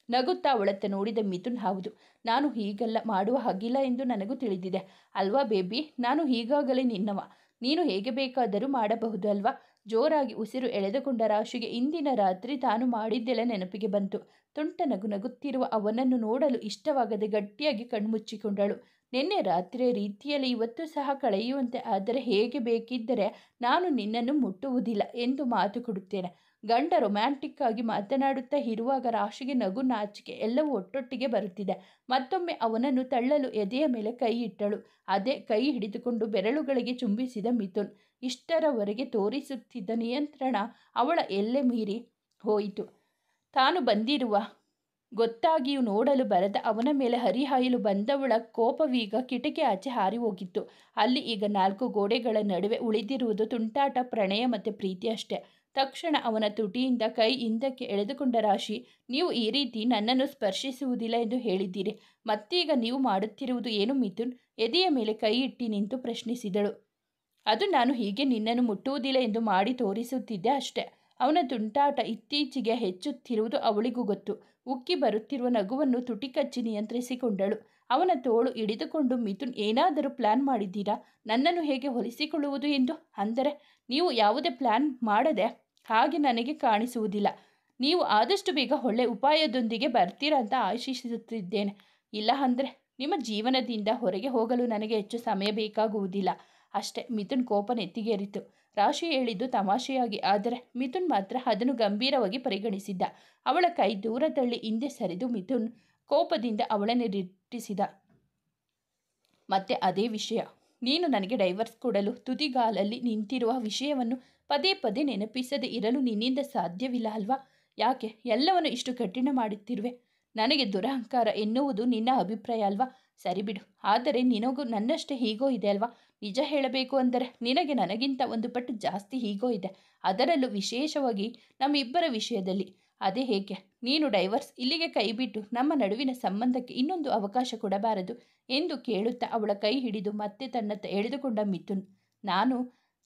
Speaker 1: ನಗುತ್ತಾ ಅವಳತ್ತ ನೋಡಿದ ಮಿಥುನ್, ಹೌದು, ನಾನು ಹೀಗೆಲ್ಲ ಮಾಡುವ ಹಾಗಿಲ್ಲ ಎಂದು ನನಗೂ ತಿಳಿದಿದೆ ಅಲ್ವಾ ಬೇಬಿ? ನಾನು ಈಗಾಗಲೇ ನಿನ್ನವ, ನೀನು ಹೇಗೆ ಬೇಕಾದರೂ ಮಾಡಬಹುದು ಅಲ್ವಾ? ಜೋರಾಗಿ ಉಸಿರು ಎಳೆದುಕೊಂಡ ರಾಶಿಗೆ ಇಂದಿನ ರಾತ್ರಿ ತಾನು ಮಾಡಿದ್ದೆಲ್ಲ ನೆನಪಿಗೆ ಬಂತು. ತುಂಟ ನಗು ನಗುತ್ತಿರುವ ಅವನನ್ನು ನೋಡಲು ಇಷ್ಟವಾಗದೆ ಗಟ್ಟಿಯಾಗಿ ಕಣ್ಮುಚ್ಚಿಕೊಂಡಳು. ನಿನ್ನೆ ರಾತ್ರಿಯ ರೀತಿಯಲ್ಲಿ ಇವತ್ತು ಸಹ ಕಳೆಯುವಂತೆ ಆದರೆ ಹೇಗೆ ಬೇಕಿದ್ದರೆ ನಾನು ನಿನ್ನನ್ನು ಮುಟ್ಟುವುದಿಲ್ಲ ಎಂದು ಮಾತು ಕೊಡುತ್ತೇನೆ. ಗಂಡ ರೊಮ್ಯಾಂಟಿಕ್ ಆಗಿ ಮಾತನಾಡುತ್ತಾ ಇರುವಾಗ ರಾಶಿಗೆ ನಗು, ನಾಚಿಕೆ ಎಲ್ಲವೂ ಒಟ್ಟೊಟ್ಟಿಗೆ ಬರುತ್ತಿದೆ. ಮತ್ತೊಮ್ಮೆ ಅವನನ್ನು ತಳ್ಳಲು ಎದೆಯ ಮೇಲೆ ಕೈ ಇಟ್ಟಳು. ಅದೇ ಕೈ ಹಿಡಿದುಕೊಂಡು ಬೆರಳುಗಳಿಗೆ ಚುಂಬಿಸಿದ ಮಿಥುನ್. ಇಷ್ಟರವರೆಗೆ ತೋರಿಸುತ್ತಿದ್ದ ನಿಯಂತ್ರಣ ಅವಳ ಎಲ್ಲೆ ಮೀರಿ ಹೋಯಿತು. ತಾನು ಬಂದಿರುವ ಗೊತ್ತಾಗಿಯೂ ನೋಡಲು ಬರದ ಅವನ ಮೇಲೆ ಹರಿಹಾಯಲು ಬಂದವಳ ಕೋಪವೀಗ ಕಿಟಕಿ ಆಚೆ ಹಾರಿ ಹೋಗಿತ್ತು. ಅಲ್ಲಿ ಈಗ 4 ಗೋಡೆಗಳ ನಡುವೆ ಉಳಿದಿರುವುದು ತುಂಟಾಟ, ಪ್ರಣಯ ಮತ್ತು ಪ್ರೀತಿ ಅಷ್ಟೇ. ತಕ್ಷಣ ಅವನ ತುಟಿಯಿಂದ ಕೈ ಹಿಂದಕ್ಕೆ ಎಳೆದುಕೊಂಡ ರಾಶಿ, ನೀವು ಈ ರೀತಿ ನನ್ನನ್ನು ಸ್ಪರ್ಶಿಸುವುದಿಲ್ಲ ಎಂದು ಹೇಳಿದ್ದೀರಿ. ಮತ್ತೀಗ ನೀವು ಮಾಡುತ್ತಿರುವುದು ಏನು ಮಿಥುನ್? ಎದೆಯ ಮೇಲೆ ಕೈ ಇಟ್ಟಿ ನಿಂತು ಪ್ರಶ್ನಿಸಿದಳು. ಅದು ನಾನು ಹೀಗೆ ನಿನ್ನನ್ನು ಮುಟ್ಟುವುದಿಲ್ಲ ಎಂದು ಮಾಡಿ ತೋರಿಸುತ್ತಿದ್ದೆ ಅಷ್ಟೆ. ಅವನ ತುಂಟಾಟ ಇತ್ತೀಚೆಗೆ ಹೆಚ್ಚುತ್ತಿರುವುದು ಅವಳಿಗೂ ಗೊತ್ತು. ಉಕ್ಕಿ ಬರುತ್ತಿರುವ ನಗುವನ್ನು ತುಟಿಕಚ್ಚಿ ನಿಯಂತ್ರಿಸಿಕೊಂಡಳು. ಅವನ ತೋಳು ಹಿಡಿದುಕೊಂಡು, ಮಿಥುನ್, ಏನಾದರೂ ಪ್ಲಾನ್ ಮಾಡಿದ್ದೀರಾ ನನ್ನನ್ನು ಹೇಗೆ ಹೊಲಿಸಿಕೊಳ್ಳುವುದು ಎಂದು? ಅಂದರೆ ನೀವು ಯಾವುದೇ ಪ್ಲಾನ್ ಮಾಡದೆ ಹಾಗೆ ನನಗೆ ಕಾಣಿಸುವುದಿಲ್ಲ. ನೀವು ಆದಷ್ಟು ಬೇಗ ಒಳ್ಳೆ ಉಪಾಯದೊಂದಿಗೆ ಬರ್ತೀರಾ ಅಂತ ಆಶಿಸುತ್ತಿದ್ದೇನೆ. ಇಲ್ಲ ಅಂದರೆ ನಿಮ್ಮ ಜೀವನದಿಂದ ಹೊರಗೆ ಹೋಗಲು ನನಗೆ ಹೆಚ್ಚು ಸಮಯ ಬೇಕಾಗುವುದಿಲ್ಲ ಅಷ್ಟೇ. ಮಿಥುನ್ ಕೋಪ ನೆತ್ತಿಗೇರಿತು. ರಾಶಿ ಹೇಳಿದ್ದು ತಮಾಷೆಯಾಗಿ, ಆದರೆ ಮಿಥುನ್ ಮಾತ್ರ ಅದನ್ನು ಗಂಭೀರವಾಗಿ ಪರಿಗಣಿಸಿದ್ದ. ಅವಳ ಕೈ ದೂರ ತಳ್ಳಿ ಹಿಂದೆ ಸರಿದು ಮಿಥುನ್ ಕೋಪದಿಂದ ಅವಳನ್ನು ನಿಟ್ಟುಸಿದ. ಮತ್ತೆ ಅದೇ ವಿಷಯ. ನೀನು ನನಗೆ ಡೈವರ್ಸ್ ಕೊಡಲು ತುದಿಗಾಲಲ್ಲಿ ನಿಂತಿರುವ ವಿಷಯವನ್ನು ಪದೇ ಪದೇ ನೆನಪಿಸದೆ ಇರಲು ನಿನ್ನಿಂದ ಸಾಧ್ಯವಿಲ್ಲ ಅಲ್ವಾ? ಯಾಕೆ ಎಲ್ಲವನ್ನು ಇಷ್ಟು ಕಠಿಣ ಮಾಡುತ್ತಿರುವೆ? ನನಗೆ ದುರಹಂಕಾರ ಎನ್ನುವುದು ನಿನ್ನ ಅಭಿಪ್ರಾಯ ಅಲ್ವಾ? ಸರಿ ಬಿಡು. ಆದರೆ ನಿನಗೂ ನನ್ನಷ್ಟೇ ಹೀಗೋ ಇದೆ ಅಲ್ವಾ? ನಿಜ ಹೇಳಬೇಕು ಅಂದರೆ ನಿನಗೆ ನನಗಿಂತ ಒಂದು ಪಟ್ಟು ಜಾಸ್ತಿ ಹೀಗೋ ಇದೆ. ಅದರಲ್ಲೂ ವಿಶೇಷವಾಗಿ ನಮ್ಮಿಬ್ಬರ ವಿಷಯದಲ್ಲಿ. ಅದೇ ಹೇಗೆ? ನೀನು ಡೈವರ್ಸ್ ಇಲ್ಲಿಗೆ ಕೈಬಿಟ್ಟು ನಮ್ಮ ನಡುವಿನ ಸಂಬಂಧಕ್ಕೆ ಇನ್ನೊಂದು ಅವಕಾಶ ಕೊಡಬಾರದು ಎಂದು ಕೇಳುತ್ತಾ ಅವಳ ಕೈ ಹಿಡಿದು ಮತ್ತೆ ತನ್ನತ್ತ ಎಳೆದುಕೊಂಡ ಮಿಥುನ್.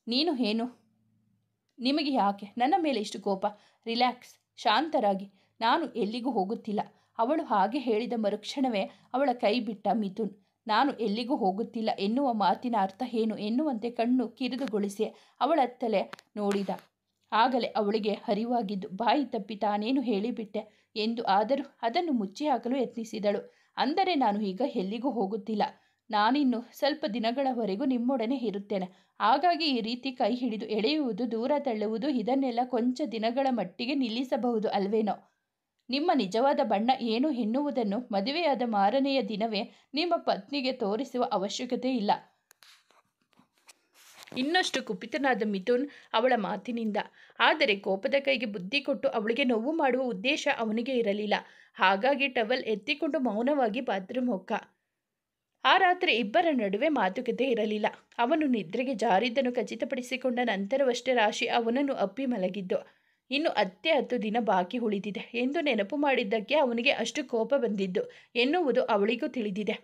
Speaker 1: ನೀನು ಏನು? ನಿಮಗೆ ಯಾಕೆ ನನ್ನ ಮೇಲೆ ಇಷ್ಟು ಕೋಪ? ರಿಲ್ಯಾಕ್ಸ್, ಶಾಂತರಾಗಿ. ನಾನು ಎಲ್ಲಿಗೂ ಹೋಗುತ್ತಿಲ್ಲ. ಅವಳು ಹಾಗೆ ಹೇಳಿದ ಮರುಕ್ಷಣವೇ ಅವಳ ಕೈ ಬಿಟ್ಟ ಮಿಥುನ್. ನಾನು ಎಲ್ಲಿಗೂ ಹೋಗುತ್ತಿಲ್ಲ ಎನ್ನುವ ಮಾತಿನ ಅರ್ಥ ಏನು ಎನ್ನುವಂತೆ ಕಣ್ಣು ಕಿರಿದುಗೊಳಿಸಿ ಅವಳತ್ತಲೇ ನೋಡಿದ. ಆಗಲೇ ಅವಳಿಗೆ ಅರಿವಾಗಿದ್ದು ಬಾಯಿ ತಪ್ಪಿ ತಾನೇನು ಹೇಳಿಬಿಟ್ಟೆ ಎಂದು. ಆದರೂ ಅದನ್ನು ಮುಚ್ಚಿ ಹಾಕಲು ಯತ್ನಿಸಿದಳು. ಅಂದರೆ ನಾನು ಈಗ ಎಲ್ಲಿಗೂ ಹೋಗುತ್ತಿಲ್ಲ. ನಾನಿನ್ನು ಸ್ವಲ್ಪ ದಿನಗಳವರೆಗೂ ನಿಮ್ಮೊಡನೆ ಇರುತ್ತೇನೆ. ಹಾಗಾಗಿ ಈ ರೀತಿ ಕೈ ಹಿಡಿದು ಎಳೆಯುವುದು, ದೂರ ತಳ್ಳುವುದು, ಇದನ್ನೆಲ್ಲ ಕೊಂಚ ದಿನಗಳ ಮಟ್ಟಿಗೆ ನಿಲ್ಲಿಸಬಹುದು ಅಲ್ವೇನೋ? ನಿಮ್ಮ ನಿಜವಾದ ಬಣ್ಣ ಏನು ಎನ್ನುವುದನ್ನು ಮದುವೆಯಾದ ಮಾರನೆಯ ದಿನವೇ ನಿಮ್ಮ ಪತ್ನಿಗೆ ತೋರಿಸುವ ಅವಶ್ಯಕತೆ ಇಲ್ಲ. ಇನ್ನಷ್ಟು ಕುಪಿತನಾದ ಮಿಥುನ್ ಅವಳ ಮಾತಿನಿಂದ. ಆದರೆ ಕೋಪದ ಕೈಗೆ ಬುದ್ಧಿ ಕೊಟ್ಟು ಅವಳಿಗೆ ನೋವು ಮಾಡುವ ಉದ್ದೇಶ ಅವನಿಗೆ ಇರಲಿಲ್ಲ. ಹಾಗಾಗಿ ಟವಲ್ ಎತ್ತಿಕೊಂಡು ಮೌನವಾಗಿ ಬಾತ್ರೂಮ್ ಹೊಕ್ಕ. ಆ ರಾತ್ರಿ ಇಬ್ಬರ ನಡುವೆ ಮಾತುಕತೆ ಇರಲಿಲ್ಲ. ಅವನು ನಿದ್ರೆಗೆ ಜಾರಿದ್ದನ್ನು ಖಚಿತಪಡಿಸಿಕೊಂಡ ನಂತರವಷ್ಟೇ ರಾಶಿ ಅವನನ್ನು ಅಪ್ಪಿ ಮಲಗಿದ್ದು. ಇನ್ನು 10 ದಿನ ಬಾಕಿ ಉಳಿದಿದೆ ಎಂದು ನೆನಪು ಮಾಡಿದ್ದಕ್ಕೆ ಅವನಿಗೆ ಅಷ್ಟು ಕೋಪ ಬಂದಿದ್ದು ಎನ್ನುವುದು ಅವಳಿಗೂ ತಿಳಿದಿದೆ.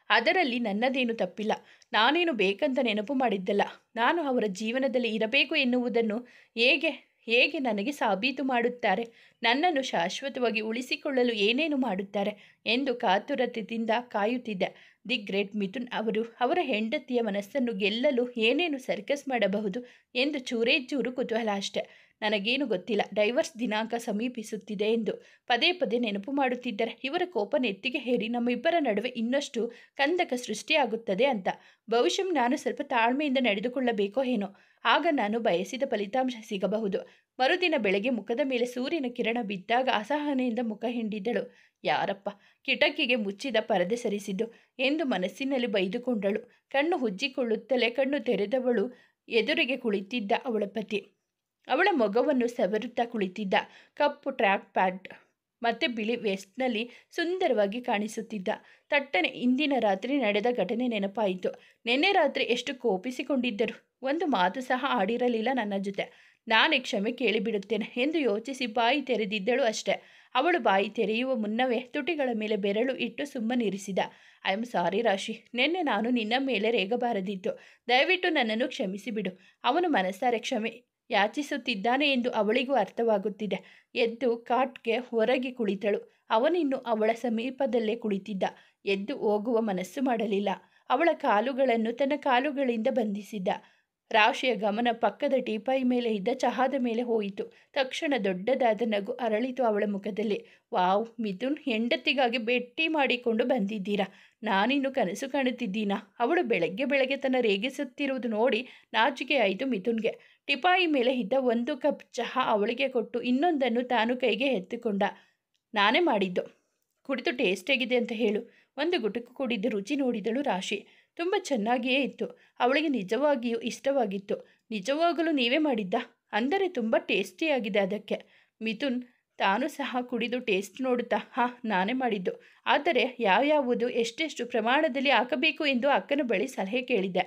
Speaker 1: ಅದರಲ್ಲಿ ನನ್ನದೇನು ತಪ್ಪಿಲ್ಲ. ನಾನೇನು ಬೇಕಂತ ನೆನಪು ಮಾಡಿದ್ದಲ್ಲ. ನಾನು ಅವರ ಜೀವನದಲ್ಲಿ ಇರಬೇಕು ಎನ್ನುವುದನ್ನು ಹೇಗೆ ನನಗೆ ಸಾಬೀತು ಮಾಡುತ್ತಾರೆ? ನನ್ನನ್ನು ಶಾಶ್ವತವಾಗಿ ಉಳಿಸಿಕೊಳ್ಳಲು ಏನೇನು ಮಾಡುತ್ತಾರೆ ಎಂದು ಕಾತುರತೆಯಿಂದ ಕಾಯುತ್ತಿದ್ದೆ. ದಿ ಗ್ರೇಟ್ ಮಿಥುನ್ ಅವರ ಹೆಂಡತಿಯ ಮನಸ್ಸನ್ನು ಗೆಲ್ಲಲು ಏನೇನು ಸರ್ಕಸ್ ಮಾಡಬಹುದು ಎಂದು ಚೂರೇ ಚೂರು ಕುತೂಹಲ ಅಷ್ಟೆ. ನನಗೇನು ಗೊತ್ತಿಲ್ಲ ಡೈವರ್ಸ್ ದಿನಾಂಕ ಸಮೀಪಿಸುತ್ತಿದೆ ಎಂದು ಪದೇ ಪದೇ ನೆನಪು ಮಾಡುತ್ತಿದ್ದರೆ ಇವರ ಕೋಪ ನೆತ್ತಿಗೆ ಹೇರಿ ನಮ್ಮಿಬ್ಬರ ನಡುವೆ ಇನ್ನಷ್ಟು ಕಂದಕ ಸೃಷ್ಟಿಯಾಗುತ್ತದೆ ಅಂತ. ಬಹುಶಃ ನಾನು ಸ್ವಲ್ಪ ತಾಳ್ಮೆಯಿಂದ ನಡೆದುಕೊಳ್ಳಬೇಕೋ ಏನೋ. ಆಗ ನಾನು ಬಯಸಿದ ಫಲಿತಾಂಶ ಸಿಗಬಹುದು. ಮರುದಿನ ಬೆಳಗ್ಗೆ ಮುಖದ ಮೇಲೆ ಸೂರ್ಯನ ಕಿರಣ ಬಿದ್ದಾಗ ಅಸಹನೆಯಿಂದ ಮುಖ ಹಿಂಡಿದಳು. ಯಾರಪ್ಪ ಕಿಟಕಿಗೆ ಮುಚ್ಚಿದ ಪರದೆ ಸರಿಸಿದ್ದು ಎಂದು ಮನಸ್ಸಿನಲ್ಲಿ ಬೈದುಕೊಂಡಳು. ಕಣ್ಣು ಉಜ್ಜಿಕೊಳ್ಳುತ್ತಲೇ ಕಣ್ಣು ತೆರೆದವಳು ಎದುರಿಗೆ ಕುಳಿತಿದ್ದ ಅವಳ ಪತಿ. ಅವಳ ಮೊಗವನ್ನು ಸವರುತ್ತಾ ಕುಳಿತಿದ್ದ. ಕಪ್ಪು ಟ್ರ್ಯಾಕ್ ಪ್ಯಾಂಟ್ ಮತ್ತು ಬಿಳಿ ವೆಸ್ಟ್ನಲ್ಲಿ ಸುಂದರವಾಗಿ ಕಾಣಿಸುತ್ತಿದ್ದ. ತಟ್ಟನೆ ಇಂದಿನ ರಾತ್ರಿ ನಡೆದ ಘಟನೆ ನೆನಪಾಯಿತು. ನಿನ್ನೆ ರಾತ್ರಿ ಎಷ್ಟು ಕೋಪಿಸಿಕೊಂಡಿದ್ದರು. ಒಂದು ಮಾತು ಸಹ ಆಡಿರಲಿಲ್ಲ ನನ್ನ ಜೊತೆ. ನಾನೇ ಕ್ಷಮೆ ಕೇಳಿಬಿಡುತ್ತೇನೆ ಎಂದು ಯೋಚಿಸಿ ಬಾಯಿ ತೆರೆದಿದ್ದಳು ಅಷ್ಟೆ. ಅವಳು ಬಾಯಿ ತೆರೆಯುವ ಮುನ್ನವೇ ತುಟಿಗಳ ಮೇಲೆ ಬೆರಳು ಇಟ್ಟು ಸುಮ್ಮನಿರಿಸಿದ. ಐ ಆಮ್ ಸಾರಿ ರಾಶಿ. ನಿನ್ನೆ ನಾನು ನಿನ್ನ ಮೇಲೆ ರೇಗಬಾರದಿತ್ತು. ದಯವಿಟ್ಟು ನನ್ನನ್ನು ಕ್ಷಮಿಸಿಬಿಡು. ಅವನು ಮನಸ್ಸಾರೆ ಕ್ಷಮೆ ಯಾಚಿಸುತ್ತಿದ್ದಾನೆ ಎಂದು ಅವಳಿಗೂ ಅರ್ಥವಾಗುತ್ತಿದೆ. ಎದ್ದು ಕಾಟ್ಗೆ ಹೊರಗೆ ಕುಳಿತಳು. ಅವನಿನ್ನು ಅವಳ ಸಮೀಪದಲ್ಲೇ ಕುಳಿತಿದ್ದ. ಎದ್ದು ಹೋಗುವ ಮನಸ್ಸು ಮಾಡಲಿಲ್ಲ. ಅವಳ ಕಾಲುಗಳನ್ನು ತನ್ನ ಕಾಲುಗಳಿಂದ ಬಂಧಿಸಿದ್ದ. ರಾಶಿಯ ಗಮನ ಪಕ್ಕದ ಟೀಪಾಯಿ ಮೇಲೆ ಇದ್ದ ಚಹಾದ ಮೇಲೆ ಹೋಯಿತು. ತಕ್ಷಣ ದೊಡ್ಡದಾದ ನಗು ಅರಳಿತು ಅವಳ ಮುಖದಲ್ಲಿ. ವಾವ್ ಮಿಥುನ್, ಹೆಂಡತಿಗಾಗಿ ಭೇಟಿ ಮಾಡಿಕೊಂಡು ಬಂದಿದ್ದೀರಾ? ನಾನಿನ್ನು ಕನಸು ಕಾಣುತ್ತಿದ್ದೀನಾ? ಅವಳು ಬೆಳಗ್ಗೆ ತನ್ನ ರೇಗಿಸುತ್ತಿರುವುದು ನೋಡಿ ನಾಚಿಕೆ ಆಯಿತು ಮಿಥುನ್ಗೆ. ಟಿಪಾಯಿ ಮೇಲೆ ಇದ್ದ 1 ಕಪ್ ಚಹಾ ಅವಳಿಗೆ ಕೊಟ್ಟು ಇನ್ನೊಂದನ್ನು ತಾನು ಕೈಗೆ ಎತ್ತಿಕೊಂಡ. ನಾನೇ ಮಾಡಿದ್ದು. ಕುಡಿದು ಟೇಸ್ಟ್ ಹೇಗಿದೆ ಅಂತ ಹೇಳು. ಒಂದು ಗುಟುಕು ಕುಡಿದು ರುಚಿ ನೋಡಿದಳು ರಾಶಿ. ತುಂಬ ಚೆನ್ನಾಗಿಯೇ ಇತ್ತು. ಅವಳಿಗೆ ನಿಜವಾಗಿಯೂ ಇಷ್ಟವಾಗಿತ್ತು. ನಿಜವಾಗಲೂ ನೀವೇ ಮಾಡಿದ್ದ? ಅಂದರೆ ತುಂಬ ಟೇಸ್ಟಿಯಾಗಿದೆ ಅದಕ್ಕೆ. ಮಿಥುನ್ ತಾನು ಸಹ ಕುಡಿದು ಟೇಸ್ಟ್ ನೋಡುತ್ತಾ, ನಾನೇ ಮಾಡಿದ್ದು. ಆದರೆ ಯಾವ್ಯಾವುದು ಎಷ್ಟೆಷ್ಟು ಪ್ರಮಾಣದಲ್ಲಿ ಹಾಕಬೇಕು ಎಂದು ಅಕ್ಕನ ಬಳಿ ಸಲಹೆ ಕೇಳಿದ್ದೆ.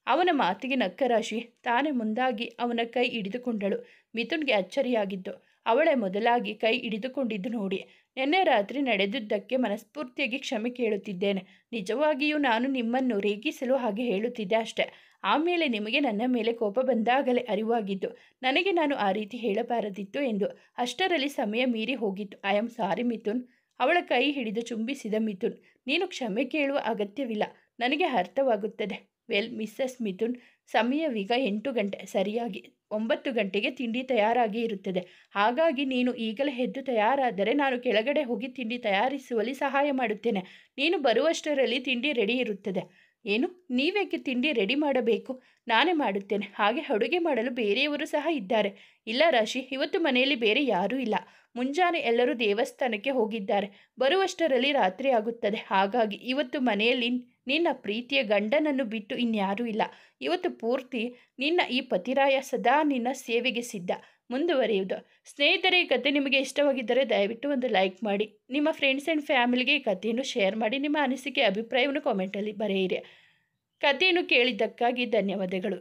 Speaker 1: ಅವನ ಮಾತಿಗೆ ನಕ್ಕ ರಾಶಿ ತಾನೇ ಮುಂದಾಗಿ ಅವನ ಕೈ ಹಿಡಿದುಕೊಂಡಳು. ಮಿಥುನ್ಗೆ ಅಚ್ಚರಿಯಾಗಿದ್ದು ಅವಳೇ ಮೊದಲಾಗಿ ಕೈ ಹಿಡಿದುಕೊಂಡಿದ್ದು ನೋಡಿ. ನಿನ್ನೆ ರಾತ್ರಿ ನಡೆದಿದ್ದಕ್ಕೆ ಮನಸ್ಫೂರ್ತಿಯಾಗಿ ಕ್ಷಮೆ ಕೇಳುತ್ತಿದ್ದೇನೆ. ನಿಜವಾಗಿಯೂ ನಾನು ನಿಮ್ಮನ್ನು ರೇಗಿಸಲು ಹಾಗೆ ಹೇಳುತ್ತಿದ್ದೆ ಅಷ್ಟೆ. ಆಮೇಲೆ ನಿಮಗೆ ನನ್ನ ಮೇಲೆ ಕೋಪ ಬಂದಾಗಲೇ ಅರಿವಾಗಿದ್ದು ನನಗೆ ನಾನು ಆ ರೀತಿ ಹೇಳಬಾರದಿತ್ತು ಎಂದು. ಅಷ್ಟರಲ್ಲಿ ಸಮಯ ಮೀರಿ ಹೋಗಿತ್ತು. I am sorry Mithun. ಅವಳ ಕೈ ಹಿಡಿದು ಚುಂಬಿಸಿದ ಮಿಥುನ್. ನೀನು ಕ್ಷಮೆ ಕೇಳುವ ಅಗತ್ಯವಿಲ್ಲ, ನನಗೆ ಅರ್ಥವಾಗುತ್ತದೆ. ವೆಲ್ ಮಿಸ್ಸಸ್ ಮಿಥುನ್, ಸಮಯವೀಗ 8 ಗಂಟೆ. ಸರಿಯಾಗಿ 9 ಗಂಟೆಗೆ ತಿಂಡಿ ತಯಾರಾಗಿ ಇರುತ್ತದೆ. ಹಾಗಾಗಿ ನೀನು ಈಗಲೇ ಎದ್ದು ತಯಾರಾದರೆ ನಾನು ಕೆಳಗಡೆ ಹೋಗಿ ತಿಂಡಿ ತಯಾರಿಸುವಲ್ಲಿ ಸಹಾಯ ಮಾಡುತ್ತೇನೆ. ನೀನು ಬರುವಷ್ಟರಲ್ಲಿ ತಿಂಡಿ ರೆಡಿ ಇರುತ್ತದೆ. ಏನು, ನೀವೇಕೆ ತಿಂಡಿ ರೆಡಿ ಮಾಡಬೇಕು? ನಾನೇ ಮಾಡುತ್ತೇನೆ. ಹಾಗೆ ಅಡುಗೆ ಮಾಡಲು ಬೇರೆಯವರು ಸಹ ಇದ್ದಾರೆ. ಇಲ್ಲ ರಾಶಿ, ಇವತ್ತು ಮನೆಯಲ್ಲಿ ಬೇರೆ ಯಾರೂ ಇಲ್ಲ. ಮುಂಜಾನೆ ಎಲ್ಲರೂ ದೇವಸ್ಥಾನಕ್ಕೆ ಹೋಗಿದ್ದಾರೆ. ಬರುವಷ್ಟರಲ್ಲಿ ರಾತ್ರಿ ಆಗುತ್ತದೆ. ಹಾಗಾಗಿ ಇವತ್ತು ಮನೆಯಲ್ಲಿ ನಿನ್ನ ಪ್ರೀತಿಯ ಗಂಡನನ್ನು ಬಿಟ್ಟು ಇನ್ಯಾರೂ ಇಲ್ಲ. ಇವತ್ತು ಪೂರ್ತಿ ನಿನ್ನ ಈ ಪತಿರಾಯ ಸದಾ ನಿನ್ನ ಸೇವೆಗೆ ಸಿದ್ಧ. ಮುಂದುವರಿಯುವುದು. ಸ್ನೇಹಿತರೆ, ಈ ಕಥೆ ನಿಮಗೆ ಇಷ್ಟವಾಗಿದ್ದರೆ ದಯವಿಟ್ಟು ಒಂದು ಲೈಕ್ ಮಾಡಿ. ನಿಮ್ಮ ಫ್ರೆಂಡ್ಸ್ ಆ್ಯಂಡ್ ಫ್ಯಾಮಿಲಿಗೆ ಈ ಕಥೆಯನ್ನು ಶೇರ್ ಮಾಡಿ. ನಿಮ್ಮ ಅನಿಸಿಕೆ ಅಭಿಪ್ರಾಯವನ್ನು ಕಾಮೆಂಟಲ್ಲಿ ಬರೆಯಿರಿ. ಕಥೆಯನ್ನು ಕೇಳಿದ್ದಕ್ಕಾಗಿ ಧನ್ಯವಾದಗಳು.